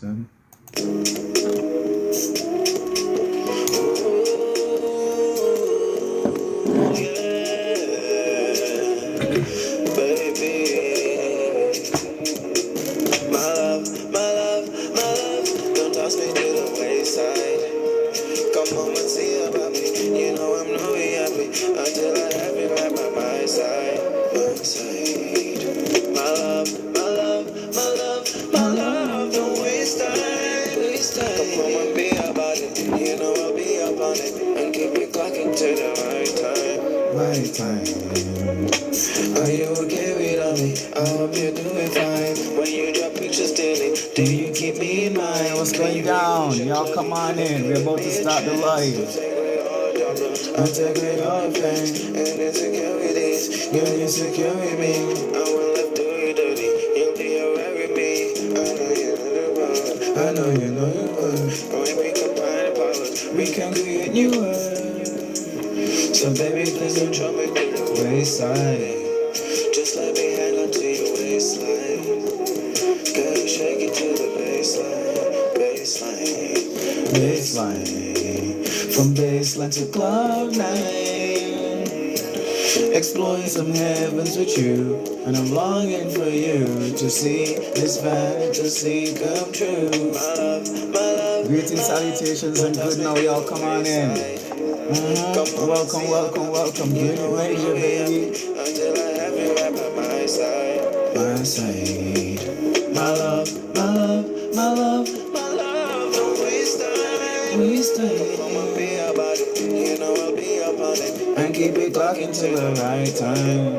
Then don't toss me to the wayside. Come home and see about me. You know I'm not happy until I have you right by my side. My side. My love, don't waste time. Come home and be about it. You know I'll be up on it and keep it clocking to the right time. right time. Are you okay without me? I hope you're doing fine. When you drop pictures daily, do you keep me in mind? Hey, what's going down? Y'all come on in. We're about to start the live. I take away all the pain and insecurities. You're insecure with me. I will left do you dirty. You'll be alright with me. I know you know you would. When we combine the powers, we can create new world. So baby, please don't drop me to the wayside. Just let me hang on to your waistline. Girl, shake it to the baseline, baseline, Baseline. from baseline to cloud nine. Exploring some heavens with you, and I'm longing for you to see this fantasy come true. My love, Greetings, salutations, and good now, y'all. Come on in. Welcome. Good major, baby. Until I have you right by my side. My side. My love, don't waste time. Waste time. Come on, be about it. You know I'll be up on it. And keep it clocking to the right time.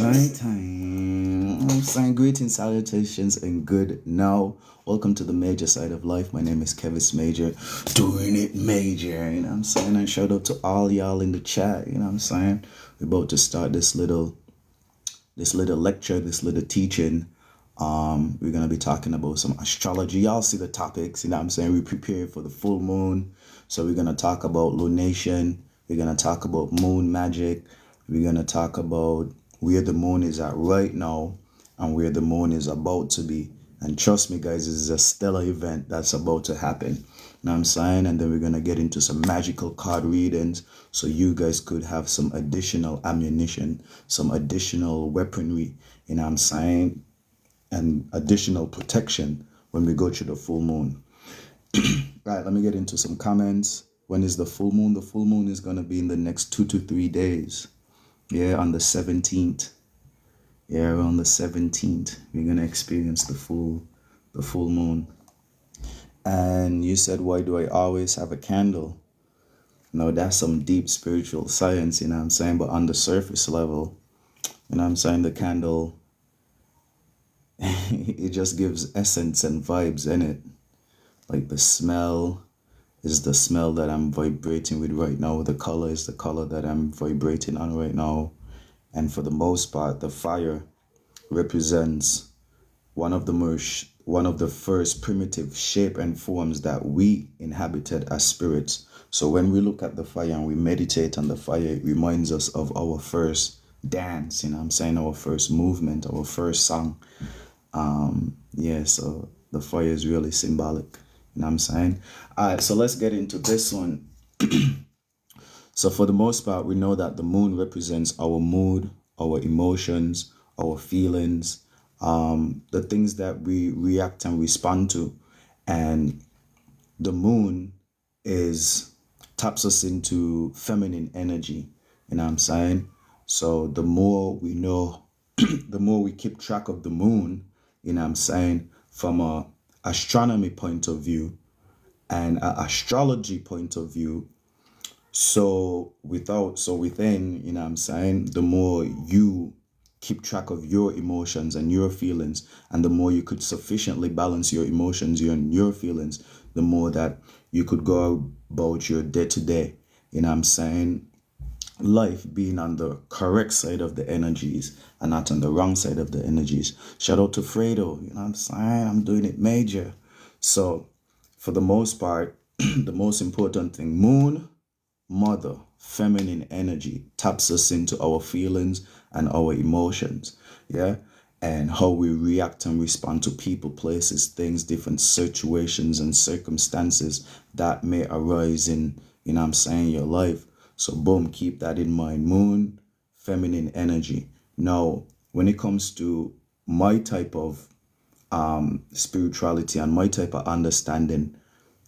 Right time. I'm saying greetings, salutations, and good now. Welcome to the major side of life. My name is Kevis Major, doing it major. You know what I'm saying? And shout out to all y'all in the chat. You know what I'm saying? We're about to start this little lecture, this little teaching. We're gonna be talking about some astrology. Y'all see the topics, you know what I'm saying? We prepare for the full moon. So we're gonna talk about lunation, we're gonna talk about moon magic, we're gonna talk about where the moon is at right now and where the moon is about to be. And trust me guys, this is a stellar event that's about to happen. You know what I'm saying? And then we're gonna get into some magical card readings so you guys could have some additional ammunition, some additional weaponry, you know what I'm saying? And additional protection when we go through the full moon. Right, let me get into some comments. When is the full moon? The full moon is going to be in the next 2 to 3 days. Yeah, on the 17th. Yeah, on the 17th, we're going to experience the full moon. And you said, why do I always have a candle? No, that's some deep spiritual science, you know what I'm saying? But on the surface level, you know what I'm saying? The candle, it just gives essence and vibes in it. Like the smell is the smell that I'm vibrating with right now. The color is the color that I'm vibrating on right now. And for the most part, the fire represents one of the first primitive shape and forms that we inhabited as spirits. So when we look at the fire and we meditate on the fire, it reminds us of our first dance, you know what I'm saying? Our first movement, our first song. Yeah, so the fire is really symbolic, you know what I'm saying? All right, so let's get into this one. So for the most part, we know that the moon represents our mood, our emotions, our feelings, the things that we react and respond to. And the moon taps us into feminine energy, you know what I'm saying? So the more we know, the more we keep track of the moon, you know what I'm saying, from a astronomy point of view and an astrology point of view. So within, you know what I'm saying, the more you keep track of your emotions and your feelings, and the more you could sufficiently balance your emotions and your feelings, the more that you could go about your day-to-day, you know what I'm saying, life being on the correct side of the energies and not on the wrong side of the energies. Shout out to Fredo, you know what I'm saying? I'm doing it major. So for the most part, the most important thing, moon, mother, feminine energy taps us into our feelings and our emotions. Yeah. and how we react and respond to people, places, things, different situations and circumstances that may arise in, your life. So, boom, keep that in mind. Moon, feminine energy. Now, when it comes to my type of spirituality and my type of understanding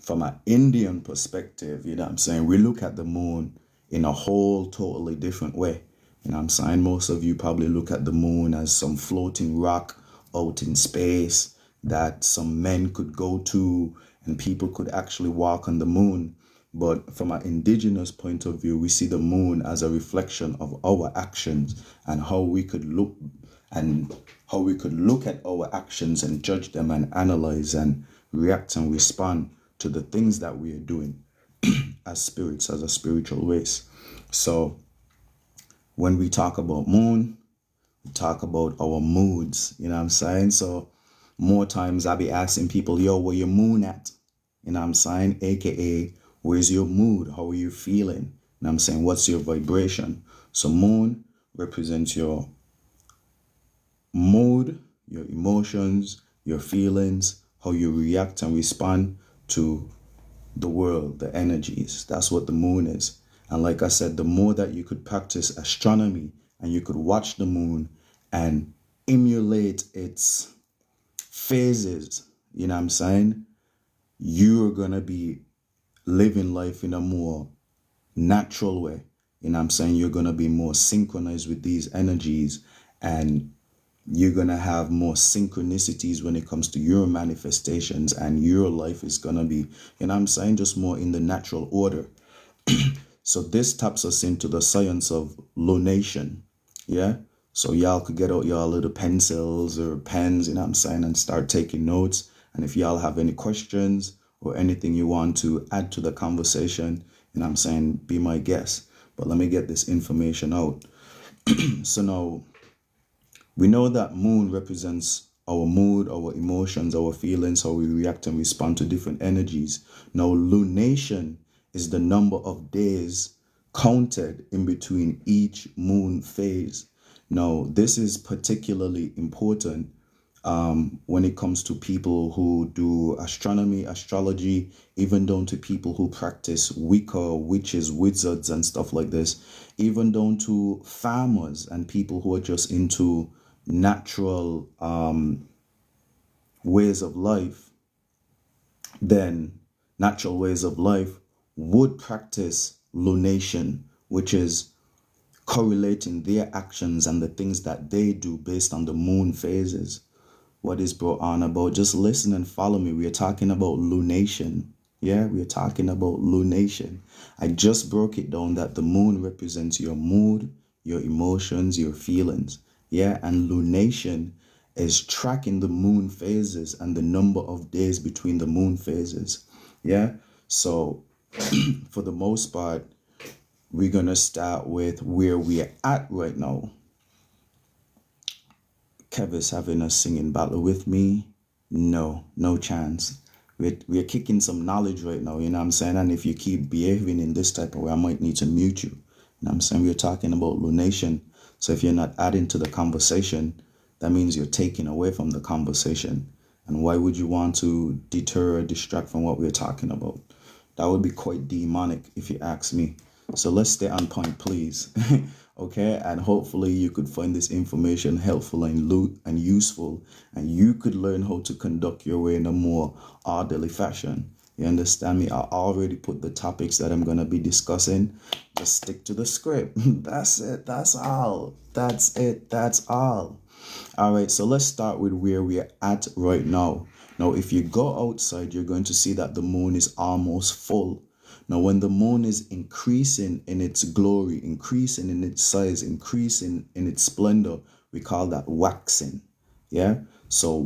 from an Indian perspective, we look at the moon in a whole totally different way. Most of you probably look at the moon as some floating rock out in space that some men could go to and people could actually walk on the moon. But from an indigenous point of view, we see the moon as a reflection of our actions and how we could look at our actions and judge them and analyze and react and respond to the things that we are doing as spirits, as a spiritual race. So when we talk about moon, we talk about our moods, So more times I'll be asking people, yo, where your moon at? AKA, where's your mood? How are you feeling? What's your vibration? So moon represents your mood, your emotions, your feelings, how you react and respond to the world, the energies. That's what the moon is. And like I said, the more that you could practice astronomy and you could watch the moon and emulate its phases, you're going to be living life in a more natural way. You're going to be more synchronized with these energies, and you're going to have more synchronicities when it comes to your manifestations, and your life is going to be, just more in the natural order. So this taps us into the science of lunation. Yeah. So y'all could get out y'all little pencils or pens, and start taking notes. And if y'all have any questions or anything you want to add to the conversation, be my guest. But let me get this information out. So now, we know that moon represents our mood, our emotions, our feelings, how we react and respond to different energies. Now, lunation is the number of days counted in between each moon phase. Now, this is particularly important when it comes to people who do astronomy, astrology, even down to people who practice Wicca, witches, wizards, and stuff like this, even down to farmers and people who are just into natural ways of life. Then natural ways of life would practice lunation, which is correlating their actions and the things that they do based on the moon phases. What is brought on about? Just listen and follow me. We are talking about lunation. Yeah, we are talking about lunation. I just broke it down that the moon represents your mood, your emotions, your feelings. Yeah, and lunation is tracking the moon phases and the number of days between the moon phases. Yeah, so for the most part, we're going to start with where we are at right now. Kevin's having a singing battle with me. No chance. We're kicking some knowledge right now, And if you keep behaving in this type of way, I might need to mute you. We're talking about lunation. So if you're not adding to the conversation, that means you're taking away from the conversation. And why would you want to deter or distract from what we're talking about? That would be quite demonic if you ask me. So let's stay on point, please. Okay, and hopefully you could find this information helpful and useful, and you could learn how to conduct your way in a more orderly fashion. You understand me? I already put the topics that I'm going to be discussing. Just stick to the script. That's it. That's all. That's it. That's all. All right, so let's start with where we're at right now. Now, if you go outside, you're going to see that the moon is almost full. Now, when the moon is increasing in its glory, increasing in its size, increasing in its splendor, we call that waxing. Yeah. So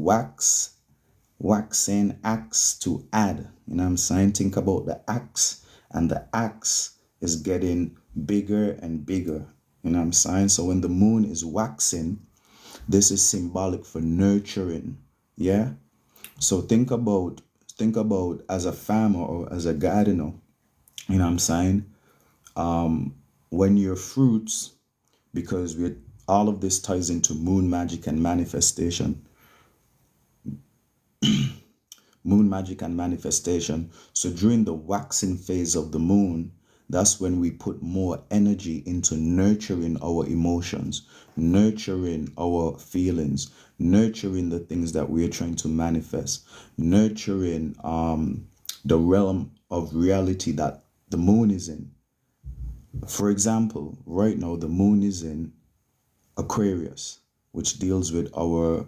waxing, axe, to add. Think about the axe, and the axe is getting bigger and bigger. So when the moon is waxing, this is symbolic for nurturing. Yeah. So think about as a farmer or as a gardener, when your fruits, because we're all of this ties into moon magic and manifestation. Moon magic and manifestation. So during the waxing phase of the moon, that's when we put more energy into nurturing our emotions, nurturing our feelings, nurturing the things that we're trying to manifest, nurturing the realm of reality that the moon is in. For example, right now the moon is in Aquarius, which deals with our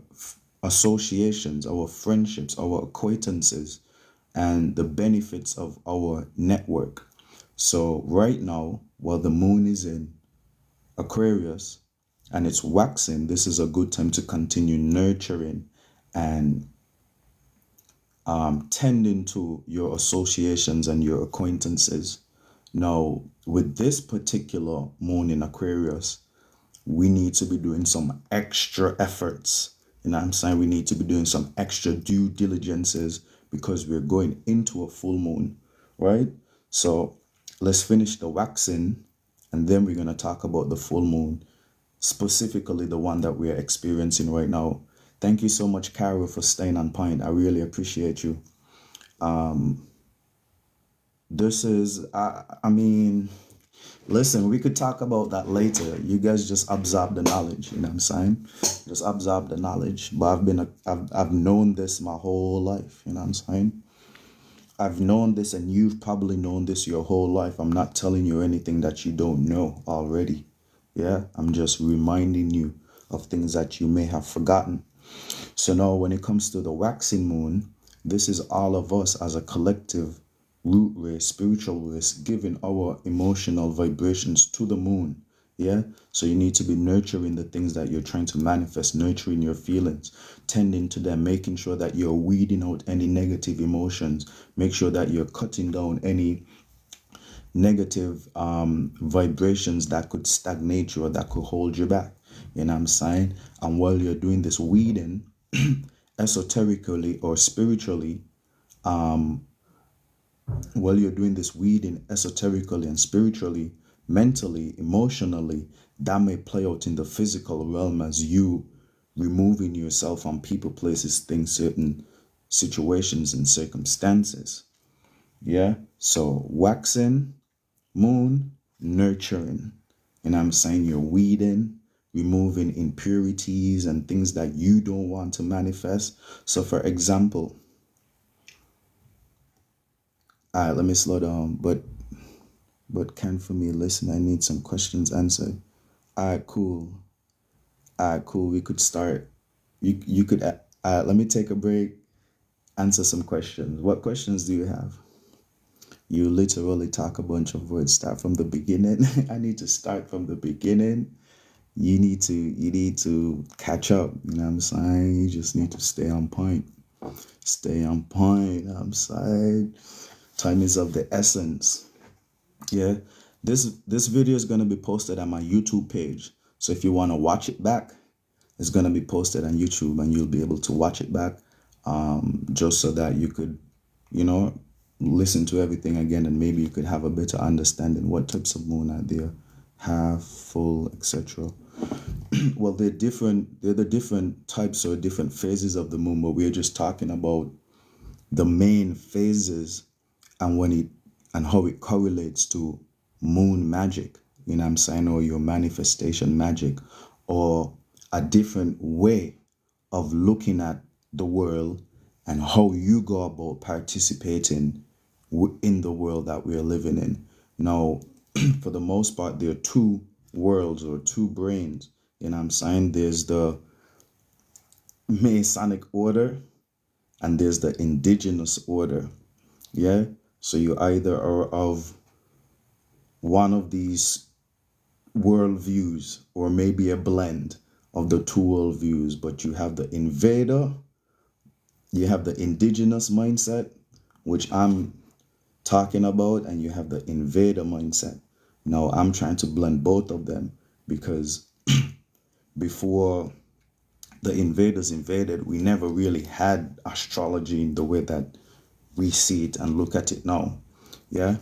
associations, our friendships, our acquaintances, and the benefits of our network. So, right now, while the moon is in Aquarius and it's waxing, this is a good time to continue nurturing and tending to your associations and your acquaintances. Now, with this particular moon in Aquarius, we need to be doing some extra efforts. You know what I'm saying? We need to be doing some extra due diligences because we're going into a full moon, right? So let's finish the waxing and then we're going to talk about the full moon, specifically the one that we're experiencing right now. Thank you so much, Carol, for staying on point. I really appreciate you. This is, I mean, listen, we could talk about that later. You guys just absorb the knowledge, you know what I'm saying? Just absorb the knowledge. But I've known this my whole life, you know what I'm saying? I've known this and you've probably known this your whole life. I'm not telling you anything that you don't know already. Yeah, I'm just reminding you of things that you may have forgotten. So now when it comes to the waxing moon, this is all of us as a collective root race, spiritual race, giving our emotional vibrations to the moon. Yeah. So you need to be nurturing the things that you're trying to manifest, nurturing your feelings, tending to them, making sure that you're weeding out any negative emotions, make sure that you're cutting down any negative vibrations that could stagnate you or that could hold you back. You know what I'm saying? And while you're doing this weeding, esoterically or spiritually, while you're doing this weeding esoterically and spiritually, mentally, emotionally, that may play out in the physical realm as you removing yourself from people, places, things, certain situations and circumstances. Yeah. So waxing, moon, nurturing. And I'm saying you're weeding, removing impurities and things that you don't want to manifest. So for example, all right, let me slow down. But can for me listen, I need some questions answered. All right, cool. All right, cool. We could start. You could let me take a break, answer some questions. What questions do you have? You literally talk a bunch of words. Start from the beginning. I need to start from the beginning. You need to catch up. You know what I'm saying? You just need to stay on point. Stay on point. You know what I'm saying? Time is of the essence. Yeah. This video is gonna be posted on my YouTube page. So if you want to watch it back, it's gonna be posted on YouTube and you'll be able to watch it back. Just so that you could, you know, listen to everything again and maybe you could have a better understanding what types of moon are there, half, full, etc. Well, they're the different types or different phases of the moon, but we're just talking about the main phases and how it correlates to moon magic, you know what I'm saying, or your manifestation magic, or a different way of looking at the world and how you go about participating in the world that we're living in. Now, for the most part, there are two worlds or two brains. You know what I'm saying? There's the Masonic order and there's the indigenous order. Yeah. So you either are of one of these worldviews or maybe a blend of the two worldviews, but you have the invader, you have the indigenous mindset, which I'm talking about, and you have the invader mindset. Now, I'm trying to blend both of them because before the invaders invaded, we never really had astrology in the way that we see it and look at it now. Yeah.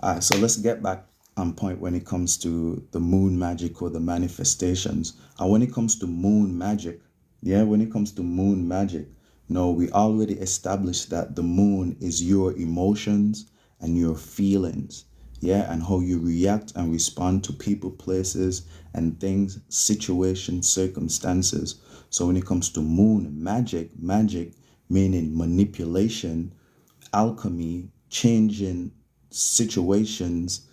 All right. So let's get back on point when it comes to the moon magic or the manifestations. And when it comes to moon magic, yeah, when it comes to moon magic, no, we already established that the moon is your emotions and your feelings, yeah, and how you react and respond to people, places, and things, situations, circumstances. So when it comes to moon magic, magic meaning manipulation, alchemy, changing situations,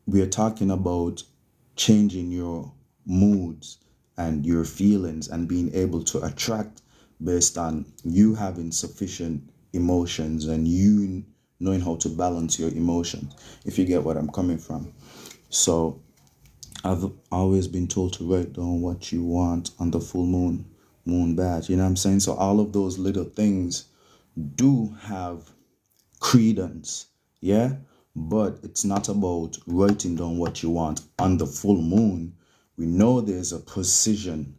we are talking about changing your moods and your feelings and being able to attract based on you having sufficient emotions and you knowing how to balance your emotions, if you get what I'm coming from. So I've always been told to write down what you want on the full moon, moon badge, you know what I'm saying? So all of those little things do have credence, yeah, but it's not about writing down what you want on the full moon. We know there's a precision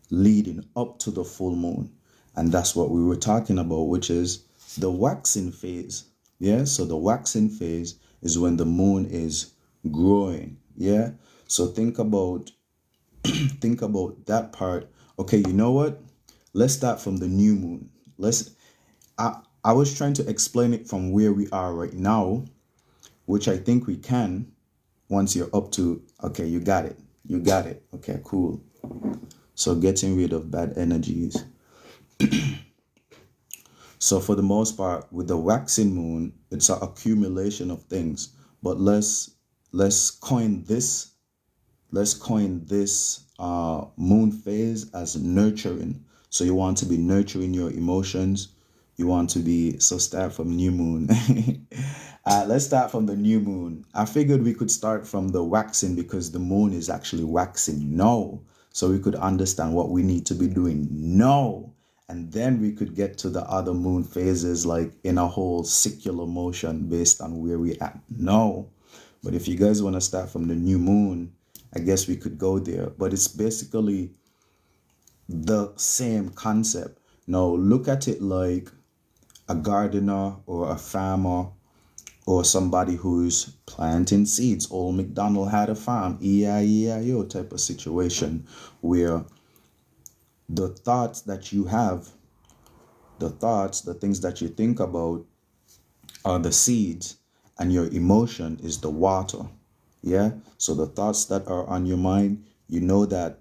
leading up to the full moon, and that's what we were talking about, which is the waxing phase. Yeah, so the waxing phase is when the moon is growing. Yeah, so think about that part. Okay, you know what, let's start from the new moon. I was trying to explain it from where we are right now, which I think we can once you're up to, okay, you got it. You got it. Okay, cool. So getting rid of bad energies. So for the most part, with the waxing moon, it's an accumulation of things. But let's coin this moon phase as nurturing. So you want to be nurturing your emotions. You want to be, so start from new moon. Let's start from the new moon. I figured we could start from the waxing because the moon is actually waxing. No. So we could understand what we need to be doing. No. And then we could get to the other moon phases like in a whole circular motion based on where we at. No. But if you guys want to start from the new moon, I guess we could go there. But it's basically the same concept. Now look at it like a gardener or a farmer or somebody who's planting seeds. Old MacDonald had a farm, E-I-E-I-O type of situation where the thoughts that you have, the things that you think about are the seeds, and your emotion is the water. Yeah. So the thoughts that are on your mind, you know that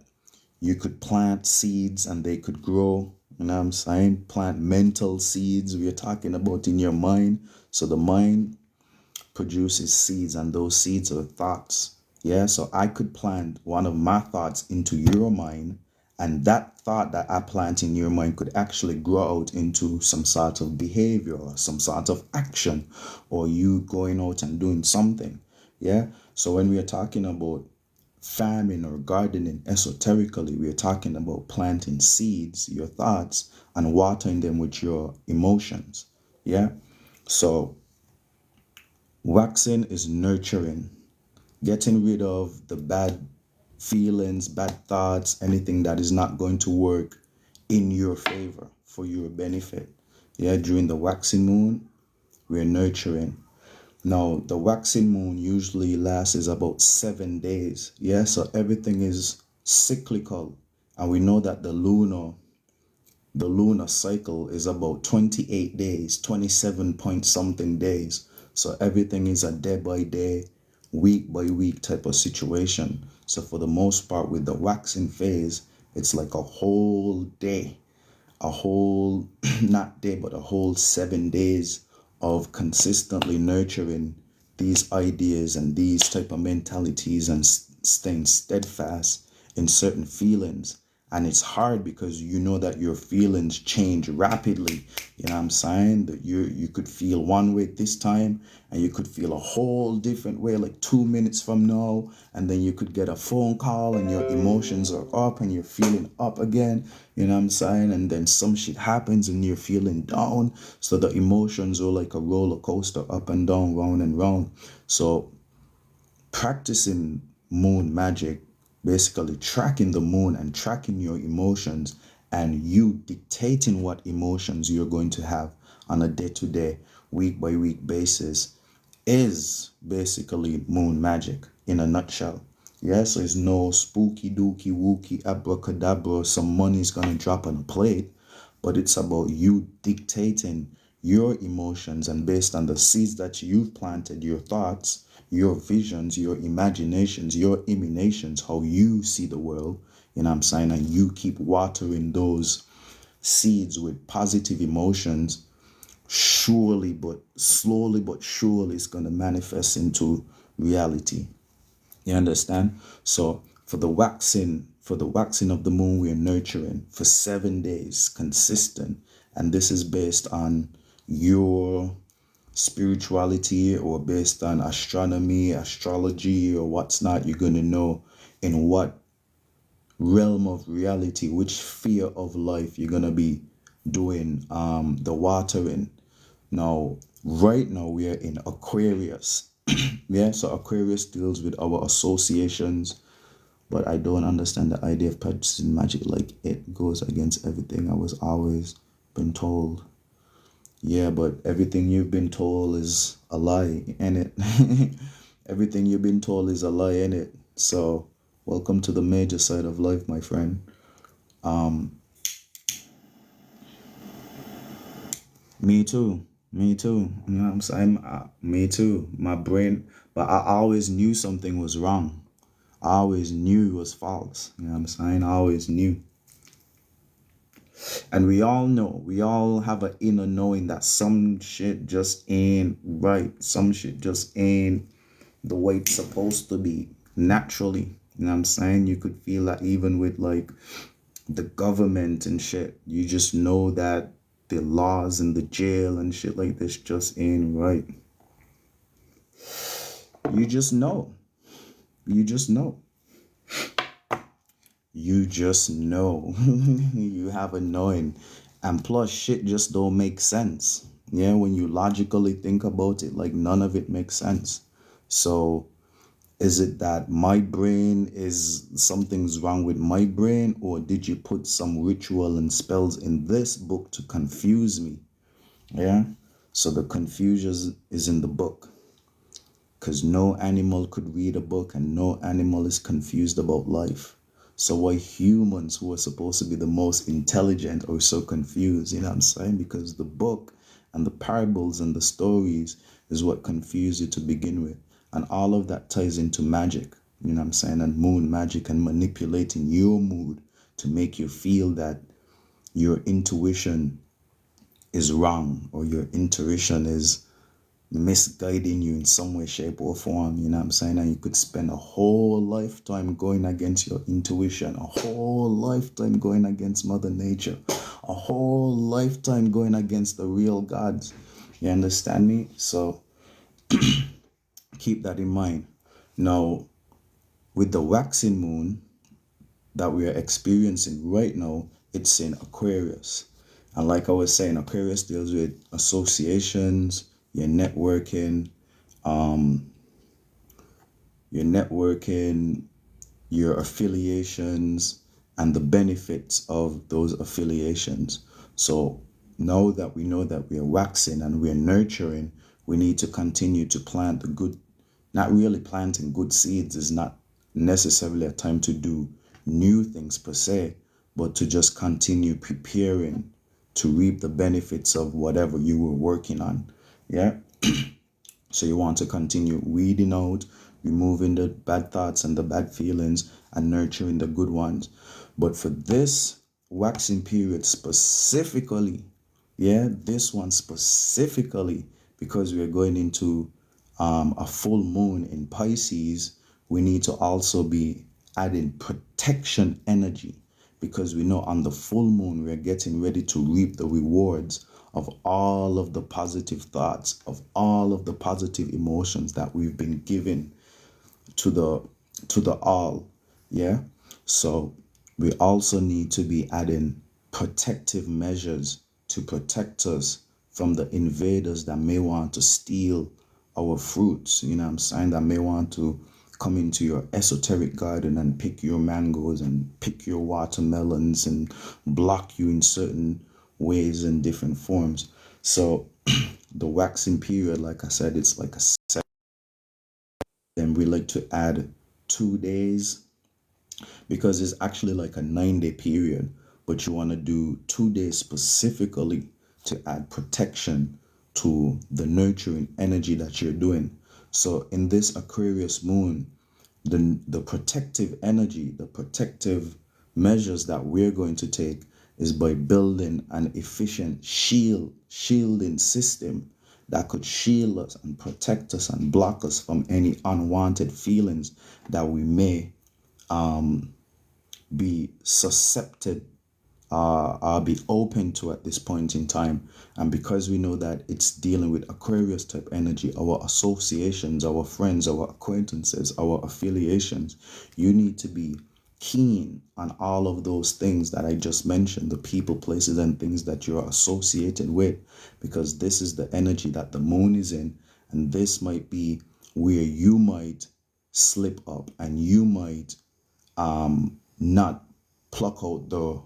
you could plant seeds and they could grow. You know what I'm saying? Plant mental seeds we're talking about in your mind. So the mind produces seeds and those seeds are thoughts. Yeah. So I could plant one of my thoughts into your mind, and that thought that I plant in your mind could actually grow out into some sort of behavior or some sort of action, or you going out and doing something. Yeah. So when we are talking about farming or gardening esoterically, we are talking about planting seeds, your thoughts, and watering them with your emotions. Yeah. So waxing is nurturing, getting rid of the bad feelings, bad thoughts, anything that is not going to work in your favor for your benefit. Yeah, during the waxing moon, we're nurturing. Now, the waxing moon usually lasts about 7 days. Yeah, so everything is cyclical. And we know that the lunar cycle is about 28 days, 27 point something days. So everything is a day by day, week by week type of situation. So for the most part with the waxing phase, it's like a whole day, a whole not day, but a whole 7 days of consistently nurturing these ideas and these type of mentalities and staying steadfast in certain feelings. And it's hard because you know that your feelings change rapidly. You know what I'm saying? That you could feel one way this time and you could feel a whole different way like 2 minutes from now. And then you could get a phone call and your emotions are up and you're feeling up again. You know what I'm saying? And then some shit happens and you're feeling down. So the emotions are like a roller coaster, up and down, round and round. So practicing moon magic, basically tracking the moon and tracking your emotions, and you dictating what emotions you're going to have on a day-to-day, week by week basis, is basically moon magic in a nutshell. Yeah, so it's no spooky dooky wooky abracadabra, some money's gonna drop on a plate, but it's about you dictating your emotions, and based on the seeds that you've planted, your thoughts, your visions, your imaginations, your emanations, how you see the world, you know what I'm saying? And you keep watering those seeds with positive emotions, surely but slowly but surely it's going to manifest into reality. You understand? So for the waxing of the moon, we're nurturing for 7 days consistent, and this is based on your spirituality or based on astronomy, astrology, or what's not. You're going to know in what realm of reality, which sphere of life you're going to be doing the watering. Now, right now we are in Aquarius. Yeah, so Aquarius deals with our associations, but I don't understand the idea of practicing magic. Like, it goes against everything I was always been told. Yeah, but everything you've been told is a lie, ain't it? Everything you've been told is a lie, ain't it? So, welcome to the major side of life, my friend. Me too. Me too. You know what I'm saying? Me too. My brain, but I always knew something was wrong. I always knew it was false. You know what I'm saying? I always knew. And we all know, we all have an inner knowing that some shit just ain't right. Some shit just ain't the way it's supposed to be naturally. You know what I'm saying? You could feel that even with like the government and shit. You just know that the laws in the jail and shit like this just ain't right. You just know. You just know. You just know. You have a knowing. And plus, shit just don't make sense. Yeah, when you logically think about it, like none of it makes sense. So, is it that my brain is something's wrong with my brain, or did you put some ritual and spells in this book to confuse me? Yeah. So the confusion is in the book, because no animal could read a book and no animal is confused about life. So why humans, who are supposed to be the most intelligent, are so confused? You know what I'm saying? Because the book and the parables and the stories is what confuse you to begin with. And all of that ties into magic, you know what I'm saying? And moon magic and manipulating your mood to make you feel that your intuition is wrong or your intuition is misguiding you in some way, shape, or form. You know what I'm saying? And you could spend a whole lifetime going against your intuition, a whole lifetime going against Mother Nature, a whole lifetime going against the real gods. You understand me? So keep that in mind. Now, with the waxing moon that we are experiencing right now, it's in Aquarius. And like I was saying, Aquarius deals with associations, your networking, your networking, your affiliations, and the benefits of those affiliations. So now that we know that we are waxing and we're nurturing, we need to continue to plant the good. Not really planting good seeds is not necessarily a time to do new things per se, but to just continue preparing to reap the benefits of whatever you were working on. Yeah. So you want to continue weeding out, removing the bad thoughts and the bad feelings, and nurturing the good ones. But for this waxing period specifically, yeah, this one specifically, because we're going into a full moon in Pisces, we need to also be adding protection energy, because we know on the full moon we're getting ready to reap the rewards of all of the positive thoughts, of all of the positive emotions that we've been given to the all. Yeah. So we also need to be adding protective measures to protect us from the invaders that may want to steal our fruits, you know what I'm saying, that may want to come into your esoteric garden and pick your mangoes and pick your watermelons and block you in certain ways and different forms. So the waxing period, like I said, it's like a set. Then we like to add 2 days because it's actually like a 9 day period, but you want to do 2 days specifically to add protection to the nurturing energy that you're doing. So in this Aquarius moon, the protective energy, the protective measures that we're going to take is by building an efficient shielding system that could shield us and protect us and block us from any unwanted feelings that we may be susceptible be open to at this point in time. And because we know that it's dealing with Aquarius type energy, our associations, our friends, our acquaintances, our affiliations, you need to be keen on all of those things that I just mentioned, the people, places, and things that you're associated with, because this is the energy that the moon is in. And this might be where you might slip up and you might not pluck out the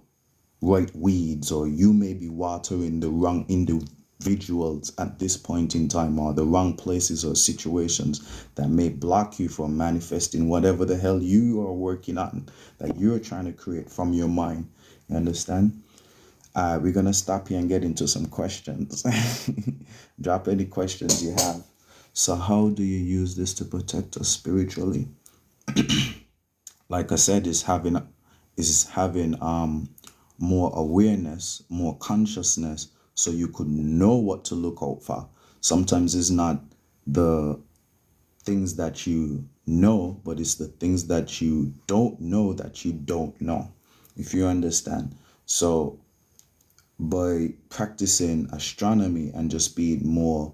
right weeds, or you may be watering the wrong individuals at this point in time, or the wrong places or situations that may block you from manifesting whatever the hell you are working on, that you're trying to create from your mind. You understand? We're gonna stop here and get into some questions. Drop any questions you have. So how do you use this to protect us spiritually? Like I said, is having more awareness, more consciousness, so you could know what to look out for. Sometimes it's not the things that you know, but it's the things that you don't know that you don't know, if you understand. So by practicing astronomy and just being more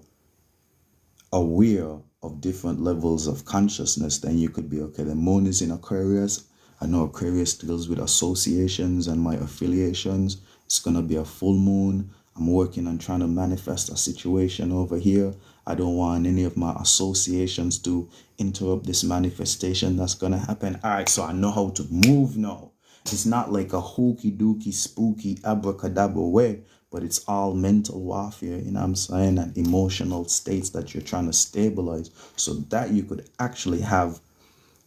aware of different levels of consciousness, then you could be okay. The moon is in Aquarius. I know Aquarius deals with associations and my affiliations. It's gonna be a full moon. I'm working on trying to manifest a situation over here. I don't want any of my associations to interrupt this manifestation that's gonna happen. All right, so I know how to move now. It's not like a hokey dooky spooky abracadabra way, but it's all mental warfare, you know what I'm saying, and emotional states that you're trying to stabilize so that you could actually have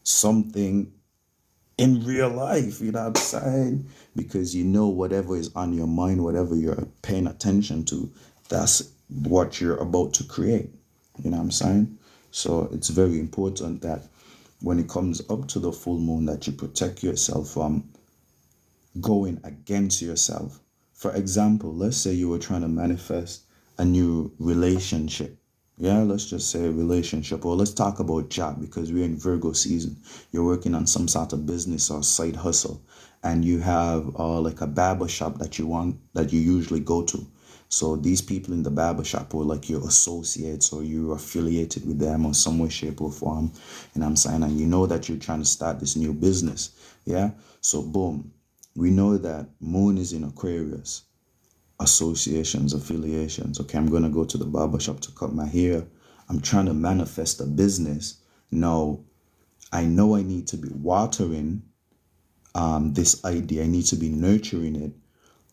something in real life, you know what I'm saying? Because you know whatever is on your mind, whatever you're paying attention to, that's what you're about to create. You know what I'm saying? So it's very important that when it comes up to the full moon, that you protect yourself from going against yourself. For example, let's say you were trying to manifest a new relationship. Yeah, let's just say a relationship, or let's talk about job, because we're in Virgo season. You're working on some sort of business or side hustle, and you have like a barber shop that you usually go to. So these people in the barber shop are like your associates, or you're affiliated with them in some way, shape, or form. And I'm saying, and you know that you're trying to start this new business. Yeah. So boom, we know that moon is in Aquarius. Associations, affiliations. Okay, I'm gonna go to the barber shop to cut my hair. I'm trying to manifest a business. Now, I know I need to be watering this idea. I need to be nurturing it.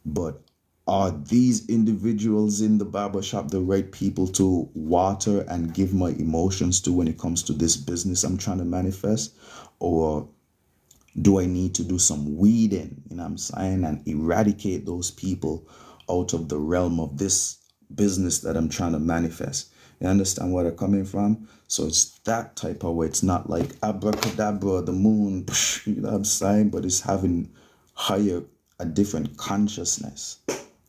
But are these individuals in the barber shop the right people to water and give my emotions to when it comes to this business I'm trying to manifest? Or do I need to do some weeding, you know what I'm saying, and eradicate those people out of the realm of this business that I'm trying to manifest? You understand where they're coming from? So it's that type of way. It's not like abracadabra, the moon, you know what I'm saying, but it's having a different consciousness.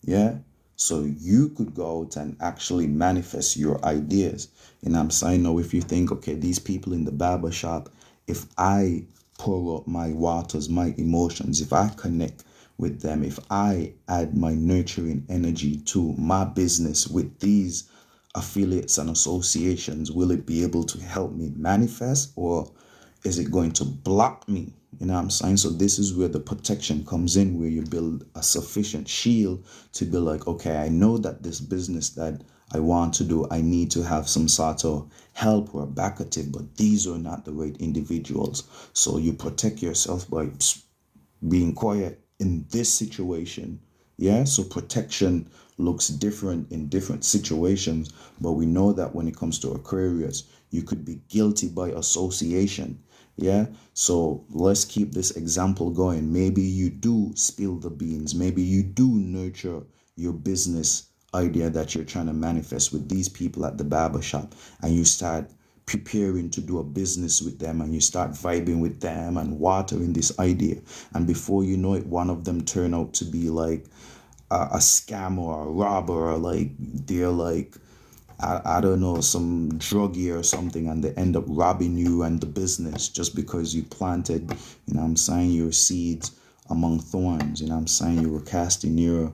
Yeah. So you could go out and actually manifest your ideas. And I'm saying, now, if you think, okay, these people in the barber shop, if I pour out my waters, my emotions, if I connect with them, if I add my nurturing energy to my business with these affiliates and associations, will it be able to help me manifest, or is it going to block me? You know what I'm saying? So this is where the protection comes in, where you build a sufficient shield to be like, okay, I know that this business that I want to do, I need to have some sort of help or backative, but these are not the right individuals. So you protect yourself by being quiet in this situation. Yeah. So protection looks different in different situations, but we know that when it comes to Aquarius, you could be guilty by association. Yeah, so let's keep this example going. Maybe you do spill the beans, maybe you do nurture your business idea that you're trying to manifest with these people at the barber shop, and you start preparing to do a business with them, and you start vibing with them and watering this idea, and before you know it, one of them turn out to be like a scam or a robber, or like they're like I don't know, some druggie or something, and they end up robbing you and the business just because you planted, you know what I'm saying, your seeds among thorns. You know what I'm saying, you were casting your,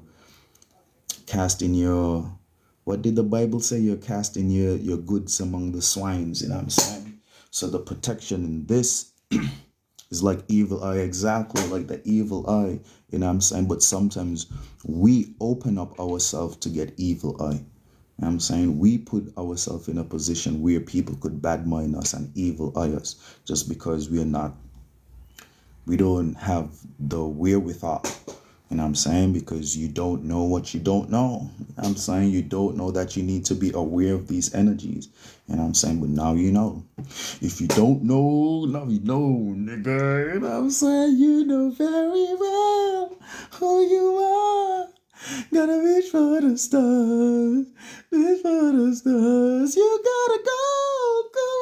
what did the Bible say? You're casting your goods among the swines. You know what I'm saying? So the protection in this is like evil eye, exactly like the evil eye. You know what I'm saying? But sometimes we open up ourselves to get evil eye. You know what I'm saying, we put ourselves in a position where people could badmine us and evil eye us just because we don't have the wherewithal. You know what I'm saying? Because you don't know what you don't know. You know what I'm saying? You don't know that you need to be aware of these energies. You know what I'm saying? But now you know. If you don't know, now you know, nigga. You know what I'm saying? You know very well who you are. Gotta reach for the stars. Reach for the stars. You gotta go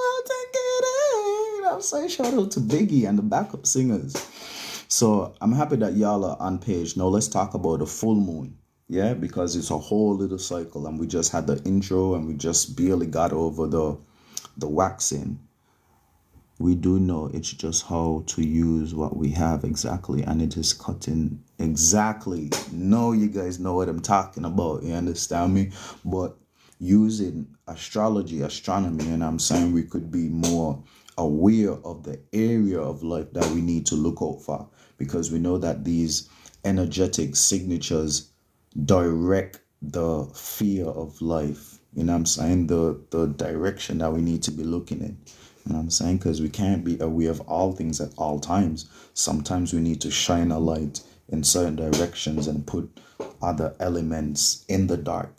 out and get it. You know what I'm saying? Shout out to Biggie and the backup singers. So I'm happy that y'all are on page. Now let's talk about the full moon. Yeah, because it's a whole little cycle, and we just had the intro and we just barely got over the waxing. We do know it's just how to use what we have exactly, and it is cutting exactly. No, you guys know what I'm talking about. You understand me? But using astrology, astronomy, and I'm saying we could be more aware of the area of life that we need to look out for, because we know that these energetic signatures direct the fear of life. You know what I'm saying? The direction that we need to be looking in. You know what I'm saying? Because we can't be aware of all things at all times. Sometimes we need to shine a light in certain directions and put other elements in the dark.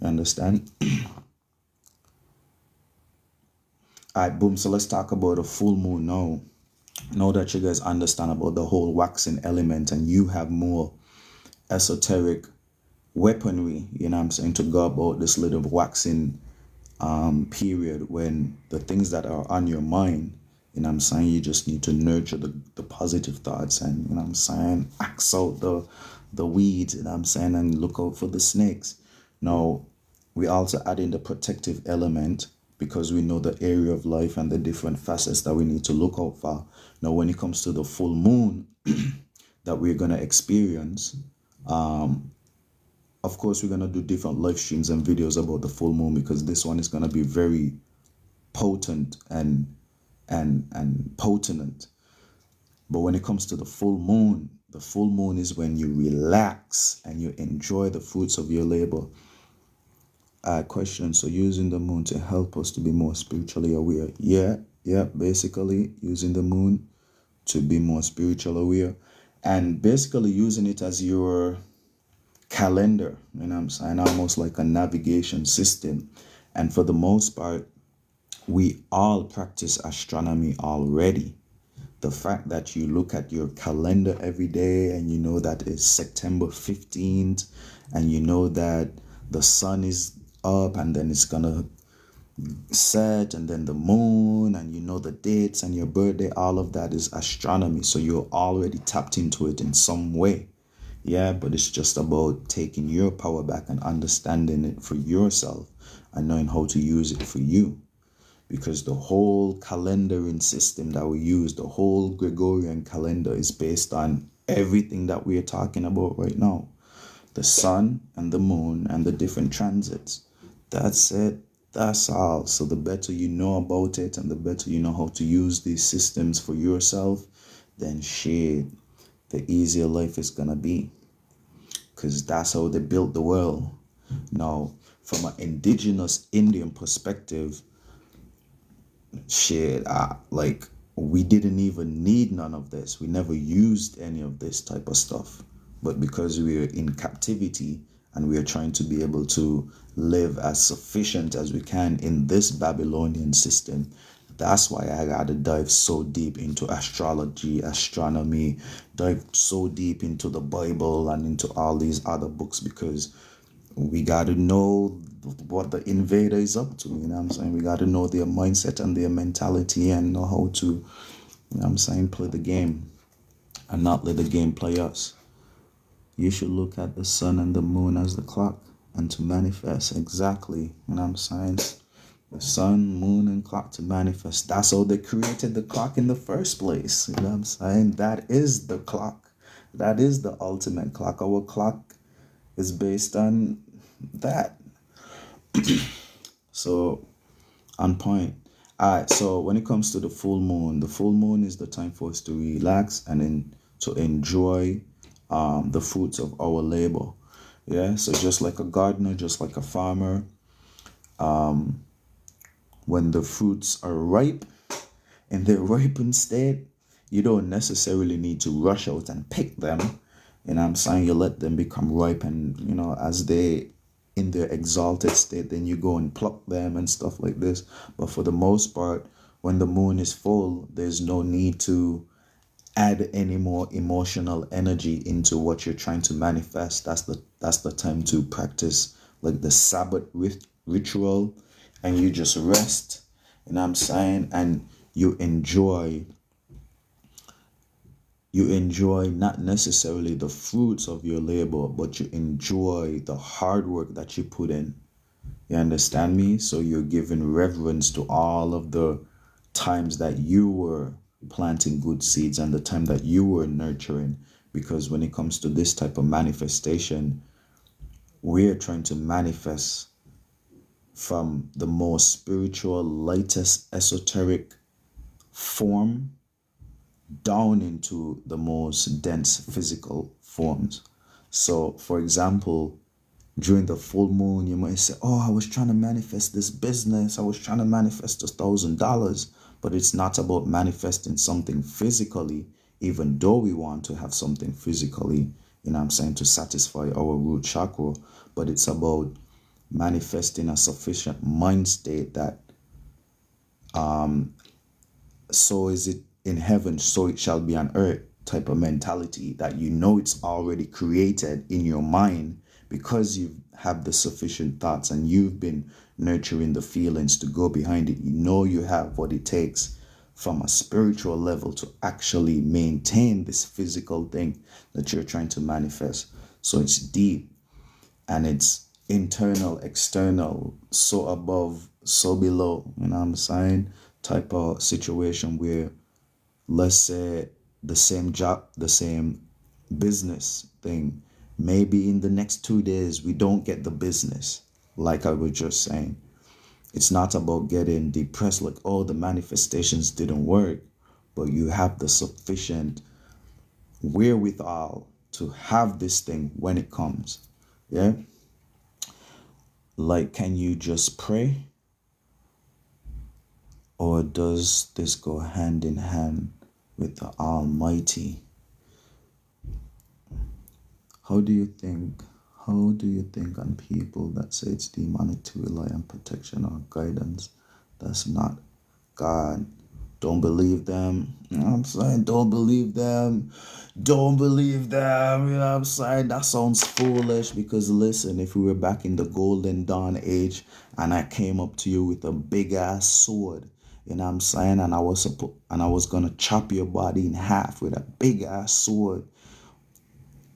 You understand? All right, boom. So let's talk about a full moon now. Now that you guys understand about the whole waxing element, and you have more esoteric weaponry, you know what I'm saying, to go about this little waxing period, when the things that are on your mind, you know what I'm saying, you just need to nurture the positive thoughts, and you know what I'm saying, axe out the weeds, you know what I'm saying, and look out for the snakes. Now we also add in the protective element, because we know the area of life and the different facets that we need to look out for. Now when it comes to the full moon that we're going to experience, of course, we're going to do different live streams and videos about the full moon, because this one is going to be very potent and potent. But when it comes to the full moon is when you relax and you enjoy the fruits of your labor. Question. So using the moon to help us to be more spiritually aware. Yeah, basically using the moon to be more spiritual aware, and basically using it as your calendar, you know what I'm saying, almost like a navigation system. And for the most part, we all practice astronomy already. The fact that you look at your calendar every day and you know that it's September 15th, and you know that the sun is up and then it's gonna set, and then the moon, and you know the dates and your birthday, all of that is astronomy. So you're already tapped into it in some way. Yeah, but it's just about taking your power back and understanding it for yourself and knowing how to use it for you. Because the whole calendaring system that we use, the whole Gregorian calendar, is based on everything that we are talking about right now. The sun and the moon and the different transits. That's it. That's all. So the better you know about it and the better you know how to use these systems for yourself, then shit, the easier life is gonna be. Because that's how they built the world. Now, from an indigenous Indian perspective, shit, like, we didn't even need none of this. We never used any of this type of stuff. But because we were in captivity and we are trying to be able to live as sufficient as we can in this Babylonian system. That's why I gotta dive so deep into astrology, astronomy, dive so deep into the Bible and into all these other books, because we gotta know what the invader is up to. You know what I'm saying? We gotta know their mindset and their mentality and know how to, you know what I'm saying, play the game and not let the game play us. You should look at the sun and the moon as the clock and to manifest exactly, you know what I'm saying? The sun, moon, and clock to manifest. That's how they created the clock in the first place. You know what I'm saying? That is the clock. That is the ultimate clock. Our clock is based on that. So, on point. Alright, so when it comes to the full moon is the time for us to relax and then to enjoy the fruits of our labor. Yeah, so just like a gardener, just like a farmer, when the fruits are ripe in their ripened state, you don't necessarily need to rush out and pick them. You know what I'm saying? You let them become ripe, and you know, as they in their exalted state, then you go and pluck them and stuff like this. But for the most part, when the moon is full, there's no need to add any more emotional energy into what you're trying to manifest. That's the time to practice like the Sabbath ritual, and you just rest. You know what I'm saying? And you enjoy not necessarily the fruits of your labor, but you enjoy the hard work that you put in. You understand me? So you're giving reverence to all of the times that you were planting good seeds and the time that you were nurturing. Because when it comes to this type of manifestation, we're trying to manifest from the most spiritual, lightest, esoteric form down into the most dense physical forms. So, for example, during the full moon, you might say, oh, I was trying to manifest this business. I was trying to manifest $1,000. But it's not about manifesting something physically, even though we want to have something physically, you know what I'm saying, to satisfy our root chakra. But it's about manifesting a sufficient mind state that so is it in heaven, so it shall be on earth type of mentality, that you know it's already created in your mind because you have the sufficient thoughts and you've been nurturing the feelings to go behind it. You know you have what it takes from a spiritual level to actually maintain this physical thing that you're trying to manifest. So it's deep and it's internal, external, so above, so below, you know what I'm saying? Type of situation where, let's say, the same job, the same business thing, maybe in the next 2 days we don't get the business. Like I was just saying, it's not about getting depressed like, oh, the manifestations didn't work, but you have the sufficient wherewithal to have this thing when it comes. Yeah, like, can you just pray, or does this go hand in hand with the Almighty? How do you think on people that say it's demonic to rely on protection or guidance that's not God? Don't believe them. You know what I'm saying? Don't believe them. Don't believe them. You know what I'm saying? That sounds foolish, because listen, if we were back in the golden dawn age and I came up to you with a big ass sword, you know what I'm saying, and I was gonna chop your body in half with a big ass sword,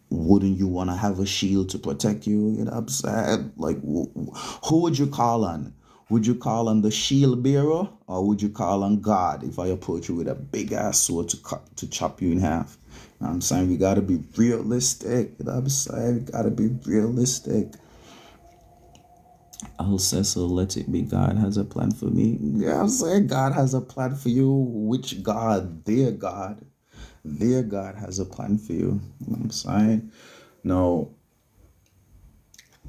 wouldn't you want to have a shield to protect you? You know what I'm saying? Like, who would you call on? Would you call on the shield bearer, or would you call on God if I approach you with a big ass sword to chop you in half? You know what I'm saying? We gotta be realistic. You know what I'm saying? We gotta be realistic. I'll say so, let it be. God has a plan for me. Yeah, I'm saying God has a plan for you. Which God? Their God. Their God has a plan for you. You know what I'm saying? Now,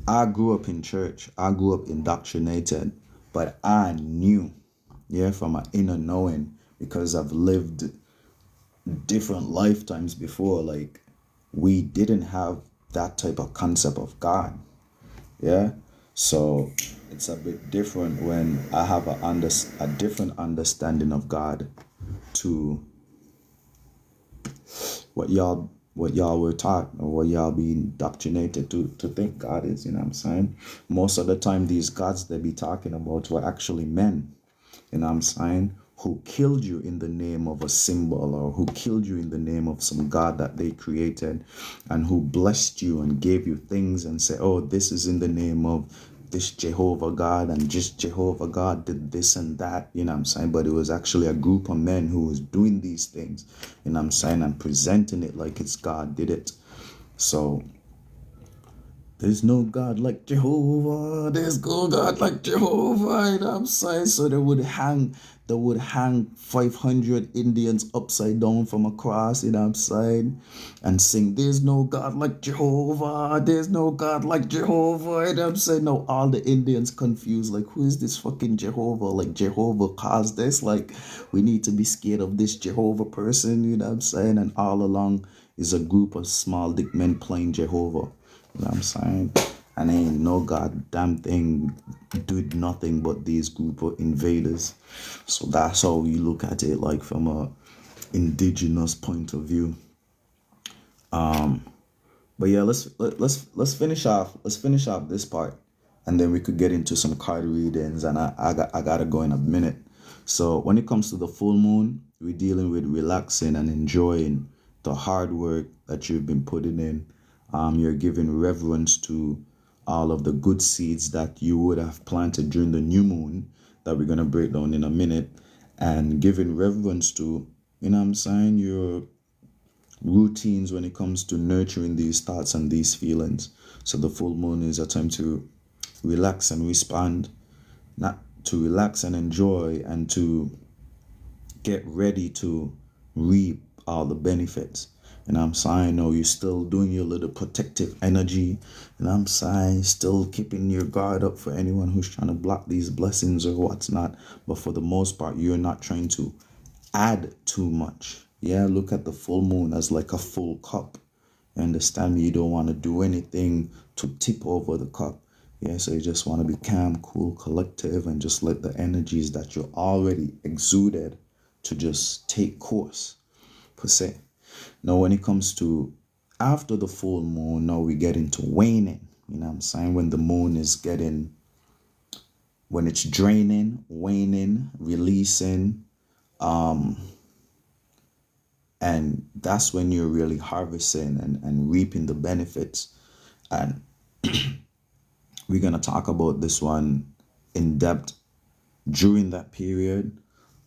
I grew up in church. I grew up indoctrinated, but I knew, yeah, from my inner knowing, because I've lived different lifetimes before. Like, we didn't have that type of concept of God. Yeah. So it's a bit different when I have a different understanding of God to what y'all were taught or what y'all being indoctrinated to think God is, you know what I'm saying? Most of the time these gods they be talking about were actually men, you know what I'm saying, who killed you in the name of a symbol or who killed you in the name of some God that they created and who blessed you and gave you things and said, oh, this is in the name of this Jehovah God and just Jehovah God did this and that, you know what I'm saying? But it was actually a group of men who was doing these things, you know what I'm saying, and presenting it like it's God did it. So there's no God like Jehovah. There's no God like Jehovah. You know what I'm saying? So they would hang 500 Indians upside down from a cross, you know what I'm saying? And sing, there's no God like Jehovah. There's no God like Jehovah. You know what I'm saying? Now all the Indians confused, like, who is this fucking Jehovah? Like, Jehovah caused this. Like, we need to be scared of this Jehovah person, you know what I'm saying? And all along is a group of small dick men playing Jehovah. You know what I'm saying? And ain't no goddamn thing did nothing but these group of invaders. So that's how you look at it, like from a indigenous point of view. But yeah, let's finish off. Let's finish off this part, and then we could get into some card readings. And I gotta go in a minute. So when it comes to the full moon, we're dealing with relaxing and enjoying the hard work that you've been putting in. You're giving reverence to all of the good seeds that you would have planted during the new moon that we're gonna break down in a minute, and giving reverence to, you know what I'm saying, your routines when it comes to nurturing these thoughts and these feelings. So the full moon is a time to relax and respond, not to relax and enjoy and to get ready to reap all the benefits. And I'm saying, no, you're still doing your little protective energy. And I'm saying, still keeping your guard up for anyone who's trying to block these blessings or what's not. But for the most part, you're not trying to add too much. Yeah, look at the full moon as like a full cup. You understand me? You don't want to do anything to tip over the cup. Yeah, so you just want to be calm, cool, collective, and just let the energies that you already exuded to just take course, per se. Now, when it comes to after the full moon, now we get into waning. You know what I'm saying? When the moon is getting, when it's draining, waning, releasing, and that's when you're really harvesting and reaping the benefits. And we're going to talk about this one in depth during that period.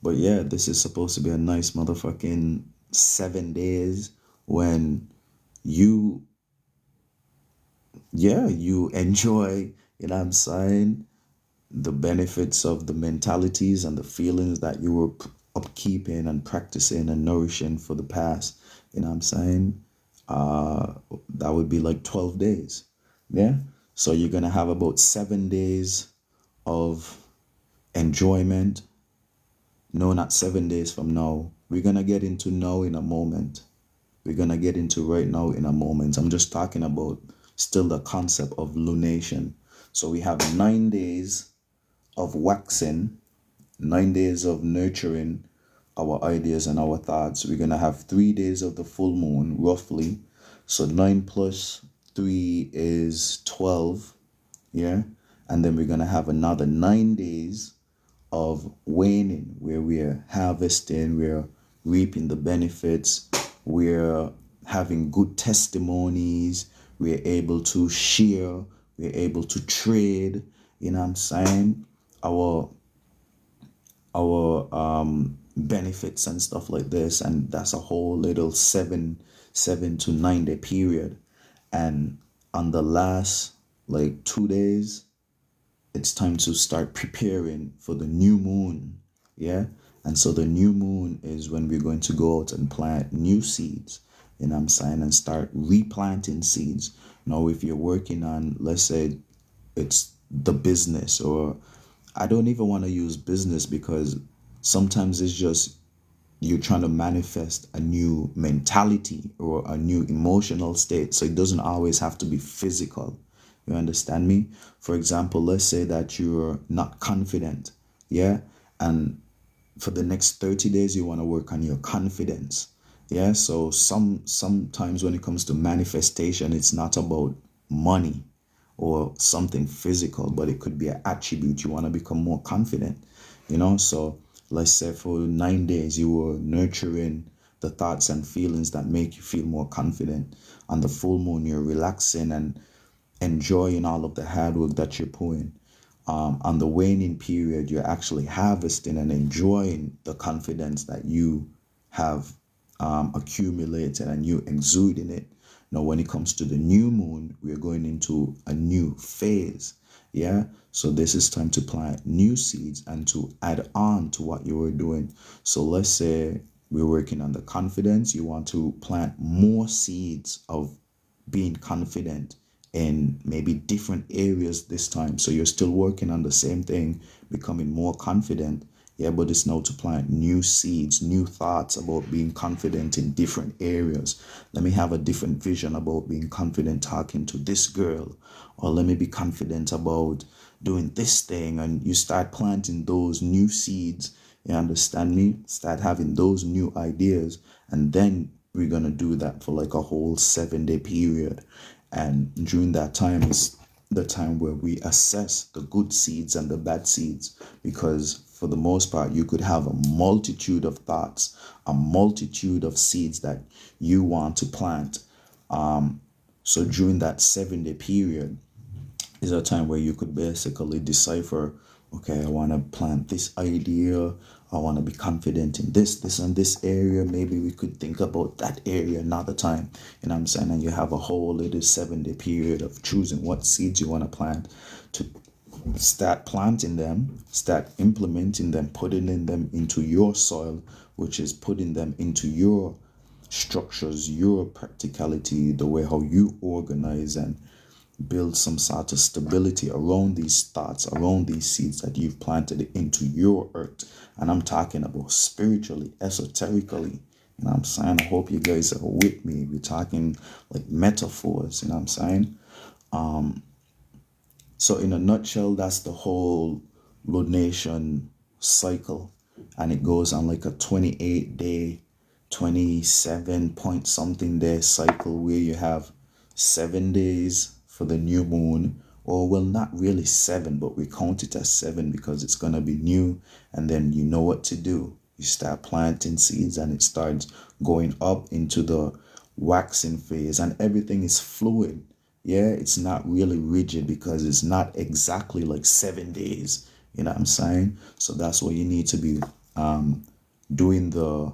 But yeah, this is supposed to be a nice motherfucking 7 days when you, yeah, you enjoy, you know what I'm saying, the benefits of the mentalities and the feelings that you were upkeeping and practicing and nourishing for the past, you know what I'm saying? That would be like 12 days. Yeah. So you're going to have about 7 days of enjoyment. No, not 7 days from now. We're going to get into now in a moment. We're going to get into right now in a moment. I'm just talking about still the concept of lunation. So we have 9 days of waxing, 9 days of nurturing our ideas and our thoughts. We're going to have 3 days of the full moon, roughly. So 9 plus 3 is 12. Yeah. And then we're going to have another 9 days of waning where we're harvesting, we're reaping the benefits, we're having good testimonies, we're able to share, we're able to trade, you know what I'm saying? Our benefits and stuff like this, and that's a whole little 7 to 9 day period. And on the last like 2 days, it's time to start preparing for the new moon. Yeah. And so the new moon is when we're going to go out and plant new seeds, you know what I'm saying, and start replanting seeds. Now, if you're working on, let's say it's the business, or I don't even want to use business because sometimes it's just you're trying to manifest a new mentality or a new emotional state. So it doesn't always have to be physical. You understand me? For example, let's say that you're not confident, yeah? And for the next 30 days, you want to work on your confidence. Yeah. So sometimes when it comes to manifestation, it's not about money or something physical, but it could be an attribute. You want to become more confident, So let's say for 9 days, you were nurturing the thoughts and feelings that make you feel more confident. On the full moon, you're relaxing and enjoying all of the hard work that you're putting. On the waning period, you're actually harvesting and enjoying the confidence that you have accumulated, and you exuding it. Now, when it comes to the new moon, we're going into a new phase. Yeah. So this is time to plant new seeds and to add on to what you were doing. So let's say we're working on the confidence. You want to plant more seeds of being confident in maybe different areas this time. So you're still working on the same thing, becoming more confident. Yeah, but it's now to plant new seeds, new thoughts about being confident in different areas. Let me have a different vision about being confident talking to this girl, or let me be confident about doing this thing. And you start planting those new seeds. You understand me? Start having those new ideas. And then we're going to do that for like a whole 7-day period. And during that time is the time where we assess the good seeds and the bad seeds, because for the most part, you could have a multitude of thoughts, a multitude of seeds that you want to plant. So during that 7-day period is a time where you could basically decipher, okay, I want to plant this idea. I want to be confident in this, and this area. Maybe we could think about that area another time. You know what I'm saying? And you have a whole little 7-day period of choosing what seeds you want to plant, to start planting them, start implementing them, putting in them into your soil, which is putting them into your structures, your practicality, the way how you organize and build some sort of stability around these thoughts, around these seeds that you've planted into your earth. And I'm talking about spiritually, esoterically. You know what I'm saying? I hope you guys are with me. We're talking like metaphors, you know what I'm saying? So in a nutshell, that's the whole lunation cycle. And it goes on like a 28-day, 27 point something day cycle, where you have 7 days for the new moon, or well, not really 7, but we count it as 7 because it's going to be new. And then you know what to do. You start planting seeds and it starts going up into the waxing phase, and everything is fluid. Yeah, it's not really rigid because it's not exactly like 7 days. You know what I'm saying? So that's what you need to be doing the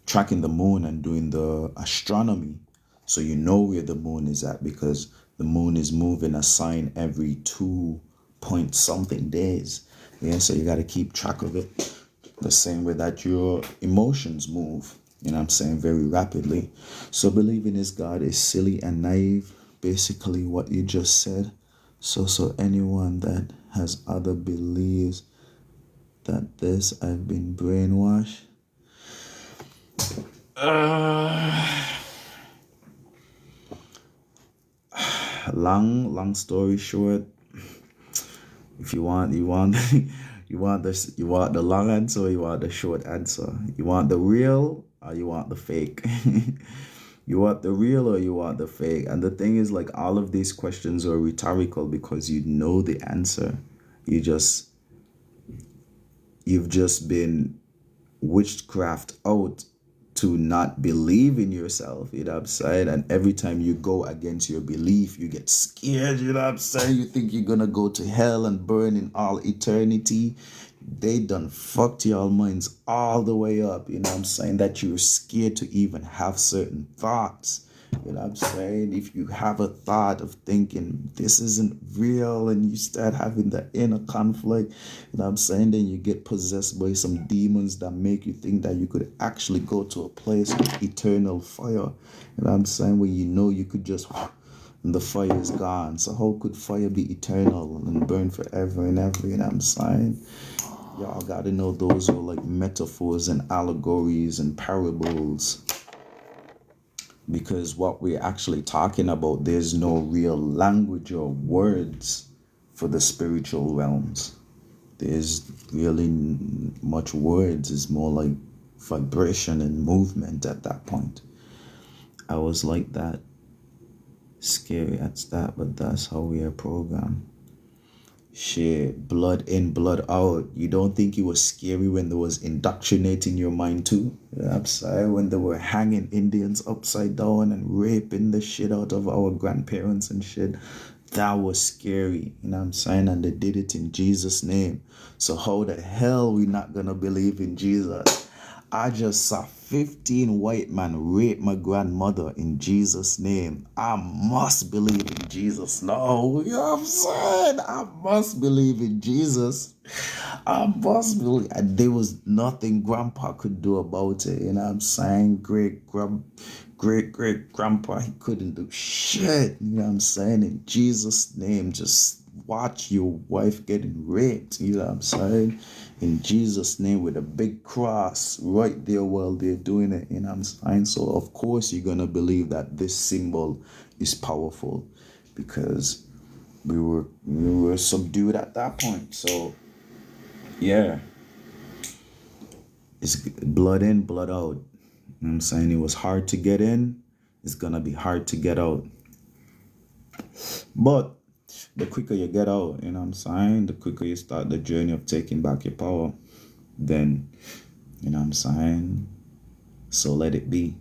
tracking the moon and doing the astronomy, so you know where the moon is at, because the moon is moving a sign every 2 point something days. Yeah, so you got to keep track of it the same way that your emotions move, you know what I'm saying, very rapidly. So believing is God is silly and naive, basically what you just said. So anyone that has other beliefs that this, I've been brainwashed. Long story short, if you want you want the long answer, or you want the short answer. You want the real or you want the fake? You want the real or you want the fake? And the thing is, like, all of these questions are rhetorical because you know the answer. You've just been witchcraft out to not believe in yourself, you know what I'm saying? And every time you go against your belief, you get scared, you know what I'm saying? You think you're gonna go to hell and burn in all eternity. They done fucked your minds all the way up, you know what I'm saying? That you're scared to even have certain thoughts. You know what I'm saying? If you have a thought of thinking this isn't real and you start having the inner conflict, you know what I'm saying? Then you get possessed by some demons that make you think that you could actually go to a place of eternal fire. You know what I'm saying? When you know you could just, and the fire is gone. So how could fire be eternal and burn forever and ever? You know what I'm saying? Y'all gotta know those are like metaphors and allegories and parables. Because what we're actually talking about, there's no real language or words for the spiritual realms. There's really much words. It's more like vibration and movement at that point. I was like that, scary at that, but that's how we are programmed. Shit, blood in, blood out. You don't think it was scary when there was indoctrinating your mind too? Yeah, I'm sorry, when they were hanging Indians upside down and raping the shit out of our grandparents and shit. That was scary, you know what I'm saying? And they did it in Jesus' name. So how the hell we not gonna believe in Jesus? I just saw 15 white men rape my grandmother in Jesus' name. I must believe in Jesus. No, you know what I'm saying? I must believe in Jesus. I must believe. And there was nothing grandpa could do about it. You know what I'm saying? Great grandpa, he couldn't do shit. You know what I'm saying? In Jesus' name, just watch your wife getting raped. You know what I'm saying? In Jesus' name, with a big cross right there while they're doing it. You know what I'm saying? So of course you're gonna believe that this symbol is powerful, because we were subdued at that point. So yeah, it's blood in, blood out. You know what I'm saying? It was hard to get in. It's gonna be hard to get out. But the quicker you get out, you know what I'm saying? The quicker you start the journey of taking back your power, then, you know what I'm saying? So let it be.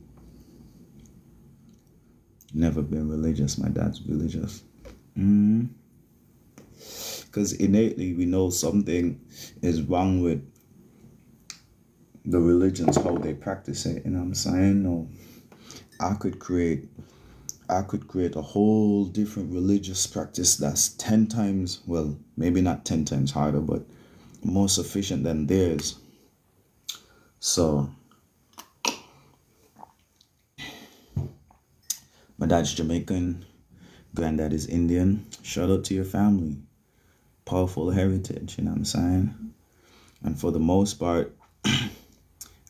Never been religious. My dad's religious. Because innately we know something is wrong with the religions, how they practice it. You know what I'm saying? No, I could create a whole different religious practice that's 10 times, well, maybe not 10 times harder, but more sufficient than theirs. So my dad's Jamaican, granddad is Indian. Shout out to your family. Powerful heritage, you know what I'm saying? And for the most part,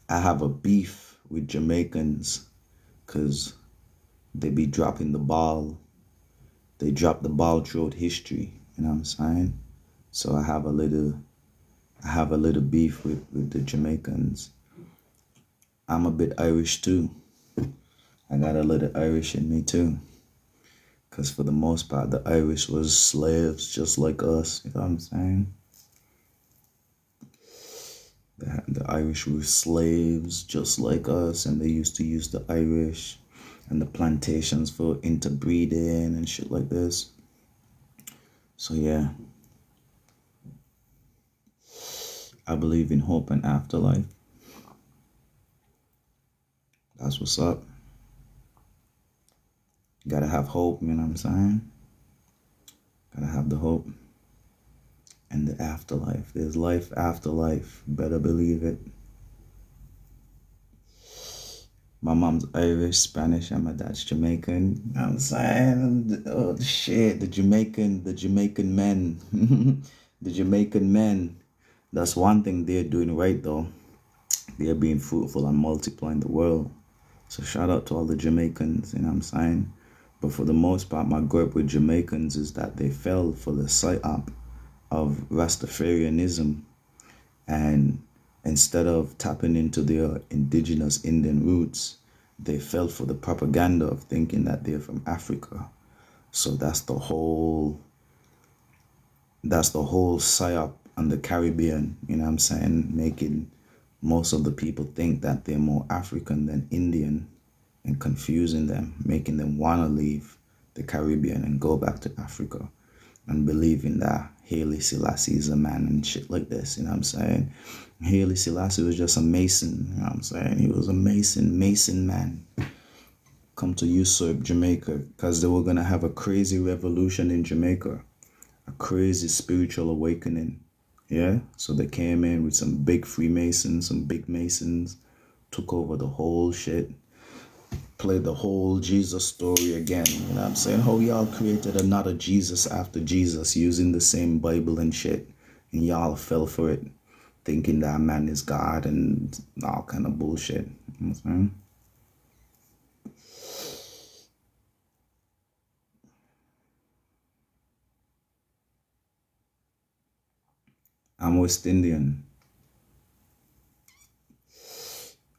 I have a beef with Jamaicans because they be dropping the ball. They drop the ball throughout history, you know what I'm saying? So I have a little beef with the Jamaicans. I'm a bit Irish too. I got a little Irish in me too. Because for the most part, the Irish was slaves just like us, you know what I'm saying? The Irish were slaves just like us, and they used to use the Irish and the plantations for interbreeding and shit like this. So yeah, I believe in hope and afterlife. That's what's up. Gotta have hope, you know what I'm saying? Gotta have the hope. And the afterlife. There's life after life. Better believe it. My mom's Irish, Spanish, and my dad's Jamaican. You know what I'm saying? Oh shit, the Jamaican men. The Jamaican men. That's one thing they're doing right though. They're being fruitful and multiplying the world. So shout out to all the Jamaicans, you know what I'm saying? But for the most part, my gripe with Jamaicans is that they fell for the psyop of Rastafarianism, and instead of tapping into their indigenous Indian roots, they fell for the propaganda of thinking that they're from Africa. So that's the whole psyop on the Caribbean, you know what I'm saying, making most of the people think that they're more African than Indian, and confusing them, making them want to leave the Caribbean and go back to Africa, and believing that Haile Selassie is a man and shit like this, you know what I'm saying? Haile Selassie was just a mason, you know what I'm saying? He was a mason man, come to usurp Jamaica, because they were going to have a crazy revolution in Jamaica, a crazy spiritual awakening. Yeah, so they came in with some big Freemasons, some big Masons, took over the whole shit, played the whole Jesus story again. You know what I'm saying? How y'all created another Jesus after Jesus using the same Bible and shit, and y'all fell for it, thinking that man is God and all kind of bullshit. You know what I'm saying? I'm West Indian.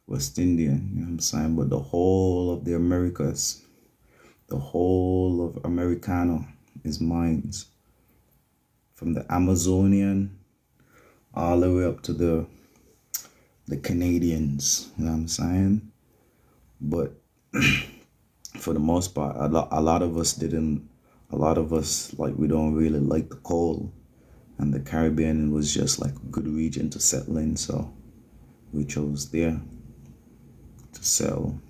West Indian, you know what I'm saying? But the whole of the Americas, the whole of Americano is mine. From the Amazonian all the way up to the Canadians, you know what I'm saying? But for the most part, a lot of us didn't, a lot of us, like, we don't really like the cold. And the Caribbean was just like a good region to settle in, so we chose there to settle.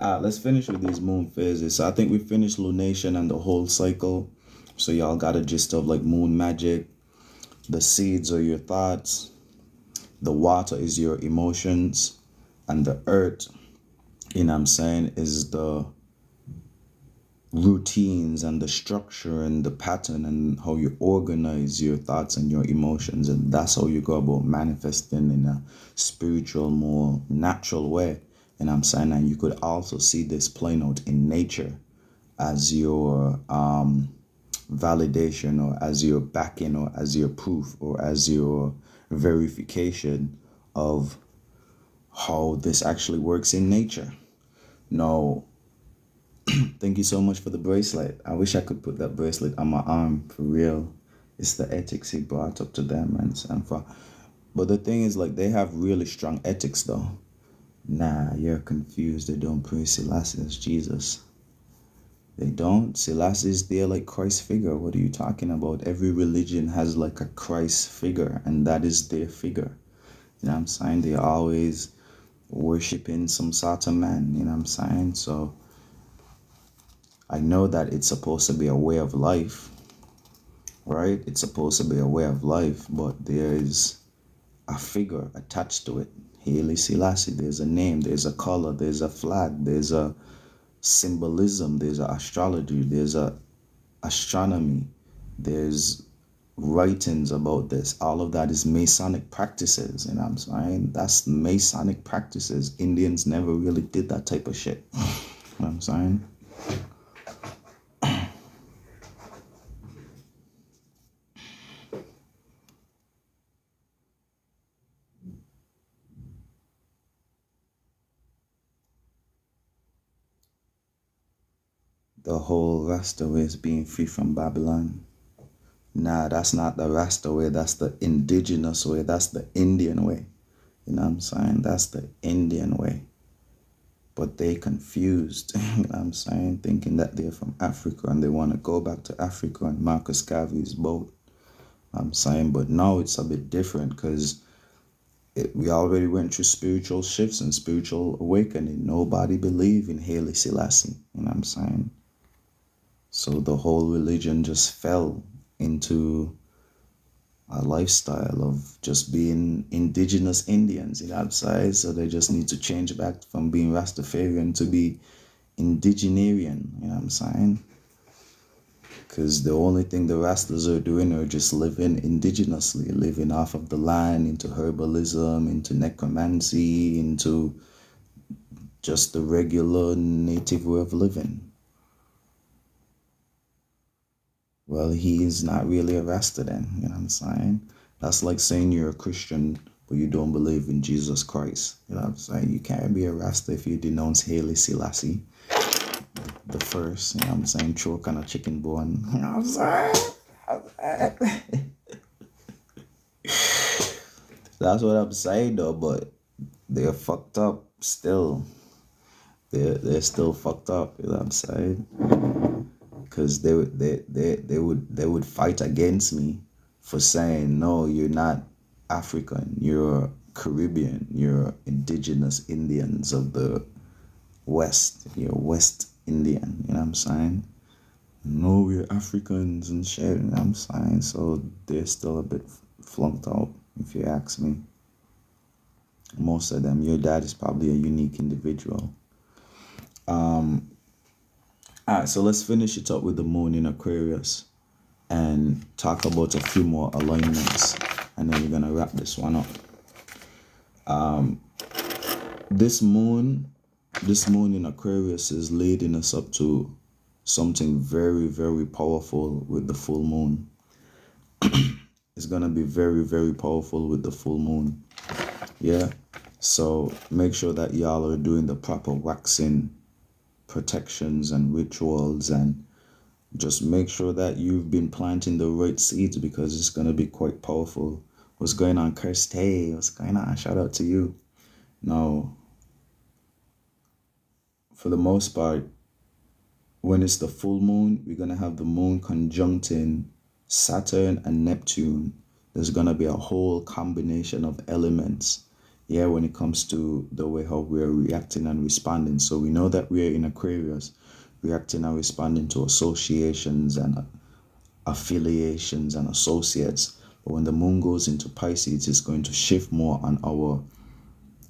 Let's finish with these moon phases. So I think we finished lunation and the whole cycle. So y'all got a gist of like moon magic. The seeds are your thoughts. The water is your emotions. And the earth, you know what I'm saying, is the routines and the structure and the pattern and how you organize your thoughts and your emotions. And that's how you go about manifesting in a spiritual, more natural way. And I'm saying, and you could also see this playing out in nature as your validation, or as your backing, or as your proof, or as your verification of how this actually works in nature. Now, thank you so much for the bracelet. I wish I could put that bracelet on my arm for real. It's the ethics he brought up to them and for. But the thing is, like, they have really strong ethics though. Nah, you're confused. They don't pray Selassie as Jesus. They don't. Selassie is there like Christ figure. What are you talking about? Every religion has like a Christ figure, and that is their figure. You know what I'm saying? They're always worshiping some sort of man. You know what I'm saying? So I know that it's supposed to be a way of life, right? It's supposed to be a way of life, but there is a figure attached to it. Haile Selassie, there's a name, there's a color, there's a flag, there's a symbolism, there's a astrology, there's a astronomy, there's writings about this. All of that is Masonic practices, you know what I'm saying? That's Masonic practices. Indians never really did that type of shit. You know what I'm saying? The whole Rasta way is being free from Babylon. Nah, that's not the Rasta way. That's the indigenous way. That's the Indian way. You know what I'm saying? That's the Indian way. But they confused, you know what I'm saying? Thinking that they're from Africa and they want to go back to Africa and Marcus Garvey's boat. You know I'm saying, but now it's a bit different because we already went through spiritual shifts and spiritual awakening. Nobody believed in Haile Selassie, you know what I'm saying? So the whole religion just fell into a lifestyle of just being indigenous Indians, you know what I'm saying? So they just need to change back from being Rastafarian to be indigenarian, you know what I'm saying? Because the only thing the Rastas are doing are just living indigenously, living off of the land, into herbalism, into necromancy, into just the regular native way of living. Well, he is not really a Rasta then, you know what I'm saying? That's like saying you're a Christian, but you don't believe in Jesus Christ. You know what I'm saying? You can't be a Rasta if you denounce Haile Selassie, the first, you know what I'm saying? Choke on a chicken bone. You know what I'm saying? That's what I'm saying though, but they're fucked up still. They're still fucked up, you know what I'm saying? Because they would fight against me for saying, no, you're not African, you're Caribbean, you're indigenous Indians of the West, you're West Indian, you know what I'm saying? No, we're Africans and shit, you know what I'm saying? So they're still a bit flunked out, if you ask me. Most of them, your dad is probably a unique individual. Alright, so let's finish it up with the moon in Aquarius and talk about a few more alignments, and then we're gonna wrap this one up. This moon in Aquarius is leading us up to something very, very powerful with the full moon. is gonna be very, very powerful with the full moon. Yeah. So make sure that y'all are doing the proper waxing protections and rituals, and just make sure that you've been planting the right seeds, because it's gonna be quite powerful. What's going on, Kirsty? What's going on? Shout out to you. Now, for the most part, when it's the full moon, we're gonna have the moon conjuncting Saturn and Neptune. There's gonna be a whole combination of elements. Yeah, when it comes to the way how we're reacting and responding. So we know that we're in Aquarius, reacting and responding to associations and affiliations and associates. But when the moon goes into Pisces, it's going to shift more on our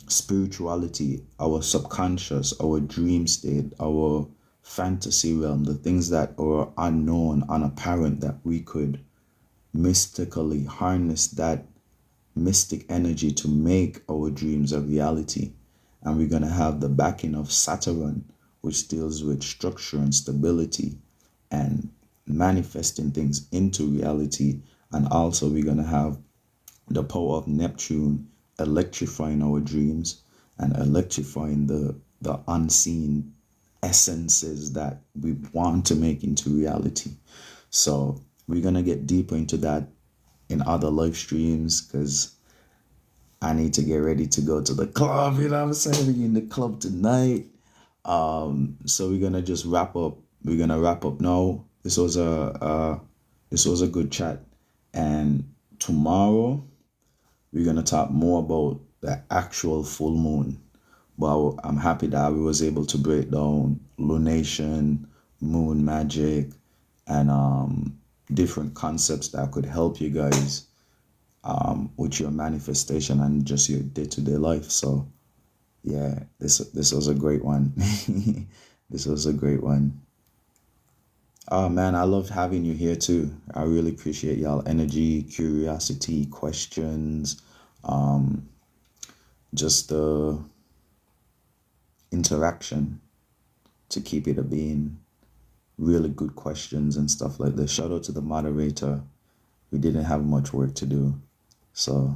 spirituality, our subconscious, our dream state, our fantasy realm, the things that are unknown, unapparent, that we could mystically harness that mystic energy to make our dreams a reality. And we're going to have the backing of Saturn, which deals with structure and stability and manifesting things into reality. And also we're going to have the power of Neptune electrifying our dreams and electrifying the unseen essences that we want to make into reality. So we're going to get deeper into that in other live streams, because I need to get ready to go to the club. You know what I'm saying? We're in the club tonight. So we're gonna just wrap up. We're gonna wrap up now. This was a good chat, and tomorrow we're gonna talk more about the actual full moon. But I'm happy that I was able to break down lunation, moon magic, and different concepts that could help you guys with your manifestation and just your day-to-day life. So yeah, this was a great one. This was a great one. Oh man, I loved having you here too. I really appreciate y'all energy, curiosity, questions, just the interaction to keep it a being. Really good questions and stuff like this. Shout out to the moderator. We didn't have much work to do, so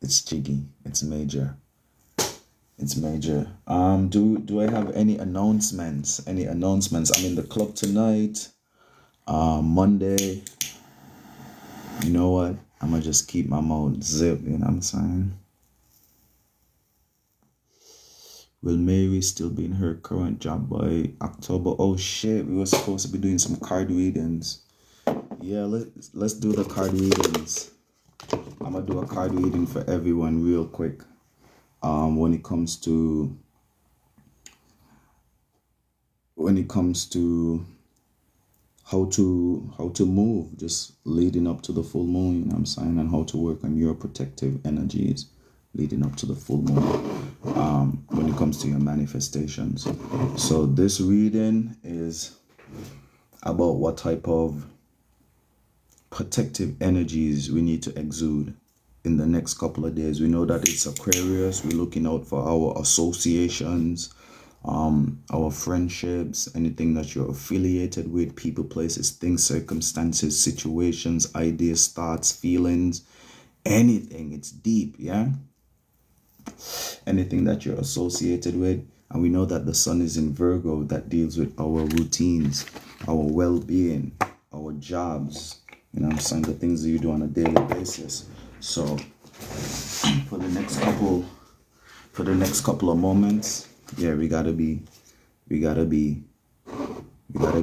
it's jiggy. It's major. It's major. Do I have any announcements? Any announcements? I'm in the club tonight. Monday. You know what? I'm gonna just keep my mouth zip. You know what I'm saying? Will Mary still be in her current job by October? Oh shit! We were supposed to be doing some card readings. Yeah, let's do the card readings. I'm gonna do a card reading for everyone real quick. When it comes to how to move, just leading up to the full moon, you know what I'm saying, and how to work on your protective energies leading up to the full moon, when it comes to your manifestations. So this reading is about what type of protective energies we need to exude in the next couple of days. We know that it's Aquarius. We're looking out for our associations, our friendships, anything that you're affiliated with, people, places, things, circumstances, situations, ideas, thoughts, feelings, anything. It's deep, yeah? Anything that you're associated with. And we know that the sun is in Virgo, that deals with our routines, our well-being, our jobs, you know what I'm saying, the things that you do on a daily basis. So for the next couple of moments, yeah, we gotta be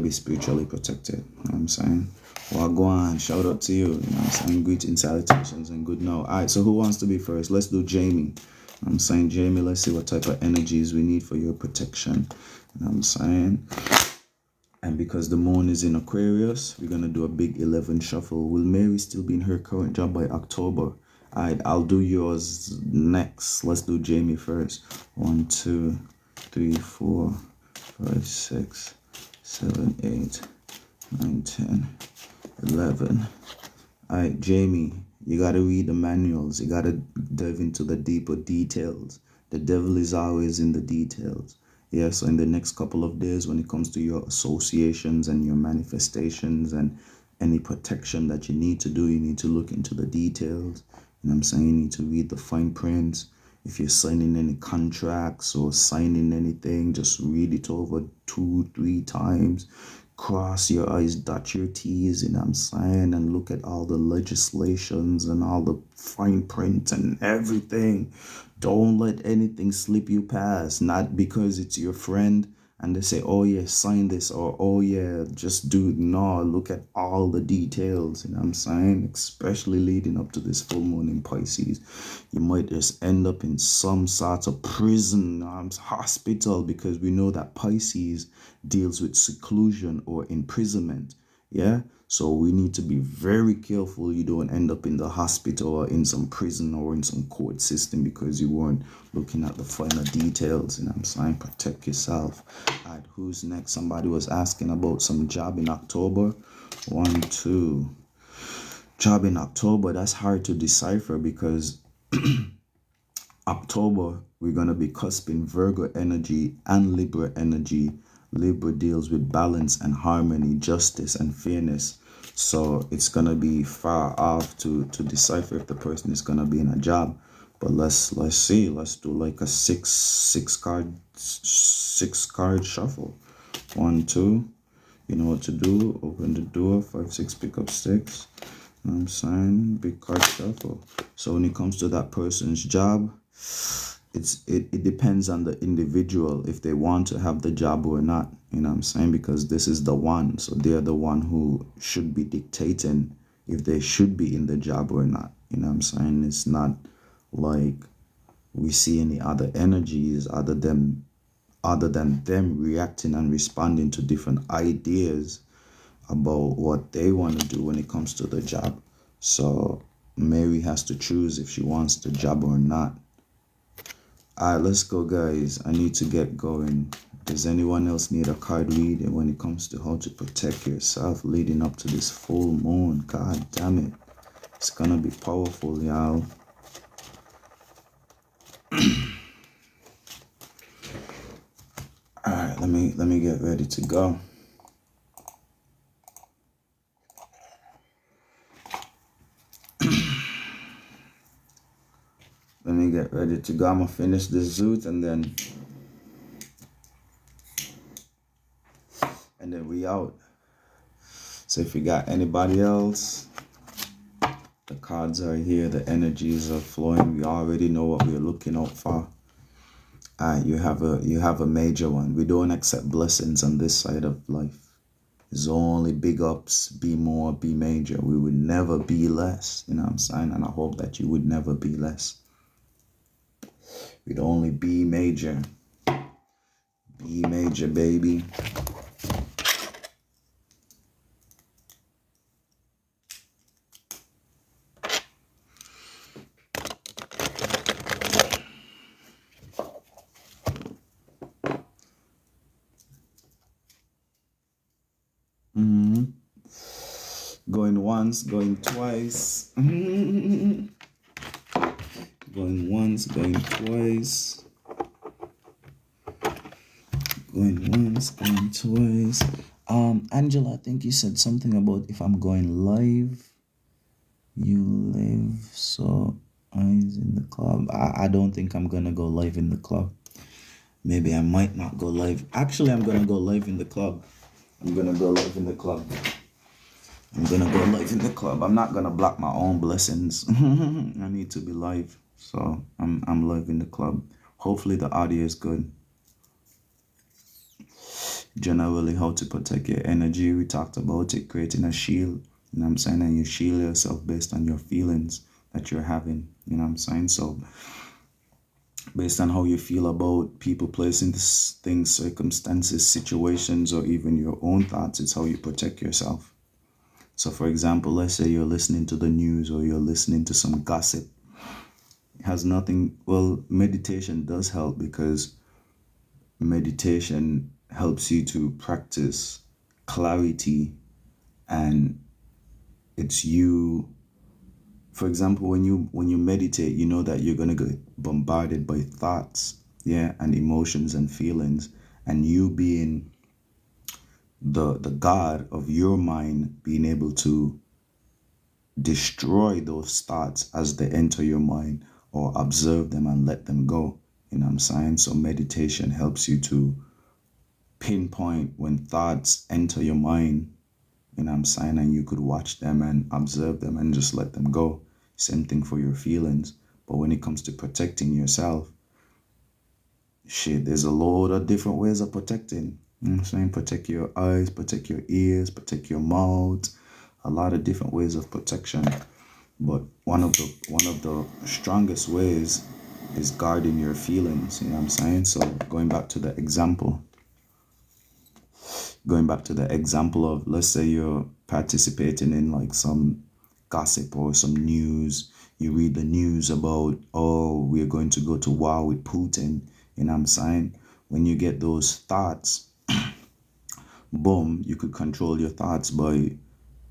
spiritually protected. You know what I'm saying? Wagwan, shout out to you. You know what I'm saying? Greetings, salutations, and good now. Alright, so who wants to be first? Let's do Jamie. You know what I'm saying, Jamie, let's see what type of energies we need for your protection. You know what I'm saying? And because the moon is in Aquarius, we're gonna do a big 11 shuffle. Will Mary still be in her current job by October? Alright, I'll do yours next. Let's do Jamie first. 1, 2, 3, 4, 5, 6, 7, 8, 9, 10, 11. Alright, Jamie, you gotta read the manuals. You gotta dive into the deeper details. The devil is always in the details. Yeah, so in the next couple of days, when it comes to your associations and your manifestations and any protection that you need to do, you need to look into the details. You know what I'm saying? You need to read the fine prints. If you're signing any contracts or signing anything, just read it over 2, 3 times. Cross your I's, dot your T's, you know what I'm saying? And look at all the legislations and all the fine print and everything. Don't let anything slip you past, not because it's your friend and they say, oh yeah, sign this, or oh yeah, just do it. No, look at all the details, you know what I'm saying? Especially leading up to this full moon in Pisces. You might just end up in some sort of prison, hospital, because we know that Pisces deals with seclusion or imprisonment. Yeah, so we need to be very careful you don't end up in the hospital or in some prison or in some court system because you weren't looking at the finer details. You know what I'm saying? Protect yourself. All right, who's next? Somebody was asking about some job in October. 1, 2. Job in October, that's hard to decipher because October, we're going to be cusping Virgo energy and Libra energy. Libra deals with balance and harmony, justice and fairness. So it's going to be far off to decipher if the person is going to be in a job. But let's see. Let's do like a six card shuffle. 1, 2. You know what to do. Open the door. 5, 6, pick up 6. You know what I'm saying? Big card shuffle. So when it comes to that person's job, it depends on the individual if they want to have the job or not. You know what I'm saying? Because this is the one. So they're the one who should be dictating if they should be in the job or not. You know what I'm saying? It's not like we see any other energies other than them reacting and responding to different ideas about what they want to do when it comes to the job. So Mary has to choose if she wants the job or not. All right, let's go, guys. I need to get going. Does anyone else need a card reading when it comes to how to protect yourself leading up to this full moon? God damn it. It's gonna be powerful, y'all. All right, let me get ready to go. Let me get ready to go. I'm gonna finish this zoot and then we out. So if you got anybody else, the cards are here, the energies are flowing. We already know what we're looking out for. You have a major one. We don't accept blessings on this side of life. It's only big ups, be more, be major. We would never be less. You know what I'm saying? And I hope that you would never be less. We'd only be major. Be major, baby. Going once, going twice. Going once, going twice. Going once, going twice. Angela, I think you said something about if I'm going live, you live. So eyes in the club. I don't think I'm gonna go live in the club. Maybe I might not go live. Actually, I'm gonna go live in the club. I'm gonna go live in the club. I'm not gonna block my own blessings. I need to be live. So I'm live in the club. Hopefully the audio is good. Generally, how to protect your energy. We talked about it, creating a shield. You know what I'm saying? And you shield yourself based on your feelings that you're having. You know what I'm saying? So based on how you feel about people, places, things, circumstances, situations, or even your own thoughts, it's how you protect yourself. So for example, let's say you're listening to the news or you're listening to some gossip. It has nothing, well, meditation does help because meditation helps you to practice clarity, and it's you. For example, when you meditate, you know that you're going to get bombarded by thoughts, yeah, and emotions and feelings, and you being the God of your mind being able to destroy those thoughts as they enter your mind, or observe them and let them go. You know what I'm saying? So meditation helps you to pinpoint when thoughts enter your mind, you know what I'm saying, and you could watch them and observe them and just let them go. Same thing for your feelings. But when it comes to protecting yourself, shit, there's a lot of different ways of protecting. You know what I'm saying? Protect your eyes, protect your ears, protect your mouth. A lot of different ways of protection. But one of the strongest ways is guarding your feelings. You know what I'm saying? So going back to the example of, let's say you're participating in like some gossip or some news. You read the news about, oh, we're going to go to war with Putin. You know what I'm saying? When you get those thoughts, boom, you could control your thoughts by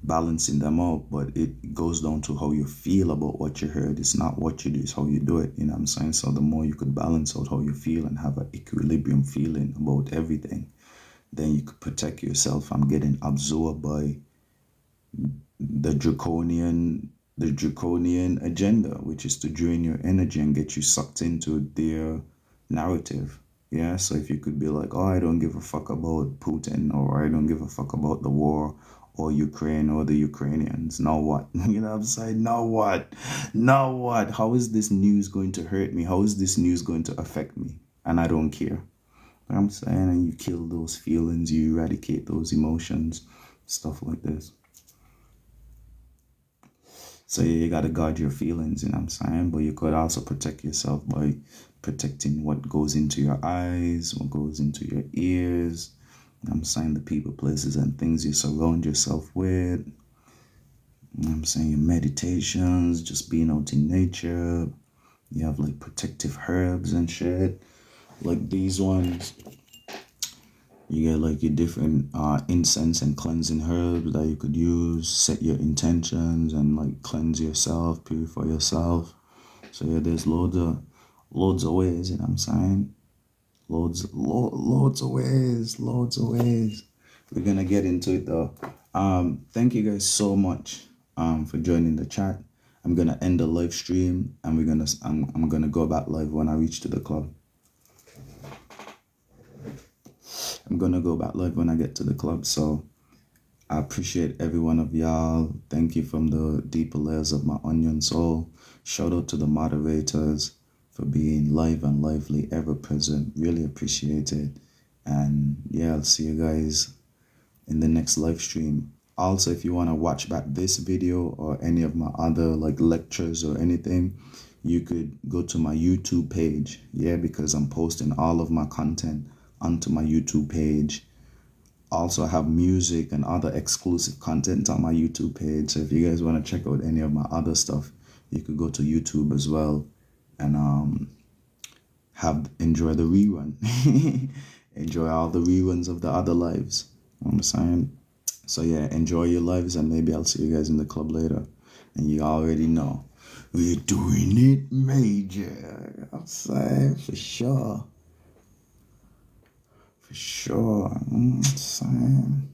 balancing them out. But it goes down to how you feel about what you heard. It's not what you do, it's how you do it. You know what I'm saying? So the more you could balance out how you feel and have an equilibrium feeling about everything, then you could protect yourself from getting absorbed by the draconian agenda, which is to drain your energy and get you sucked into their narrative. Yeah, so if you could be like, oh, I don't give a fuck about Putin, or I don't give a fuck about the war or Ukraine or the Ukrainians. Now what? You know what I'm saying? Now what? Now what? How is this news going to hurt me? How is this news going to affect me? And I don't care. You know what I'm saying? And you kill those feelings, you eradicate those emotions, stuff like this. So yeah, you gotta guard your feelings, you know what I'm saying? But you could also protect yourself by protecting what goes into your eyes, what goes into your ears. You know what I'm saying? The people, places, and things you surround yourself with. You know what I'm saying? Your meditations, just being out in nature. You have like protective herbs and shit, like these ones. You get like your different incense and cleansing herbs that you could use, set your intentions and like cleanse yourself, purify yourself. So yeah, there's loads of ways, you know what I'm saying? Loads of ways, loads of ways. We're gonna get into it though. Thank you guys so much for joining the chat. I'm gonna end the live stream and I'm gonna go back live when I reach to the club. I'm gonna go back live when I get to the club. So I appreciate every one of y'all. Thank you from the deeper layers of my onion soul. Shout out to the moderators for being live and lively, ever present. Really appreciate it. And yeah, I'll see you guys in the next live stream. Also, if you want to watch back this video or any of my other like lectures or anything, you could go to my YouTube page. Yeah, because I'm posting all of my content onto my YouTube page. Also, I have music and other exclusive content on my YouTube page. So if you guys want to check out any of my other stuff, you could go to YouTube as well and enjoy the rerun. Enjoy all the reruns of the other lives. You know what I'm saying? So yeah, enjoy your lives and maybe I'll see you guys in the club later. And you already know, we're doing it major. I'm saying, for sure. For sure. I'm saying.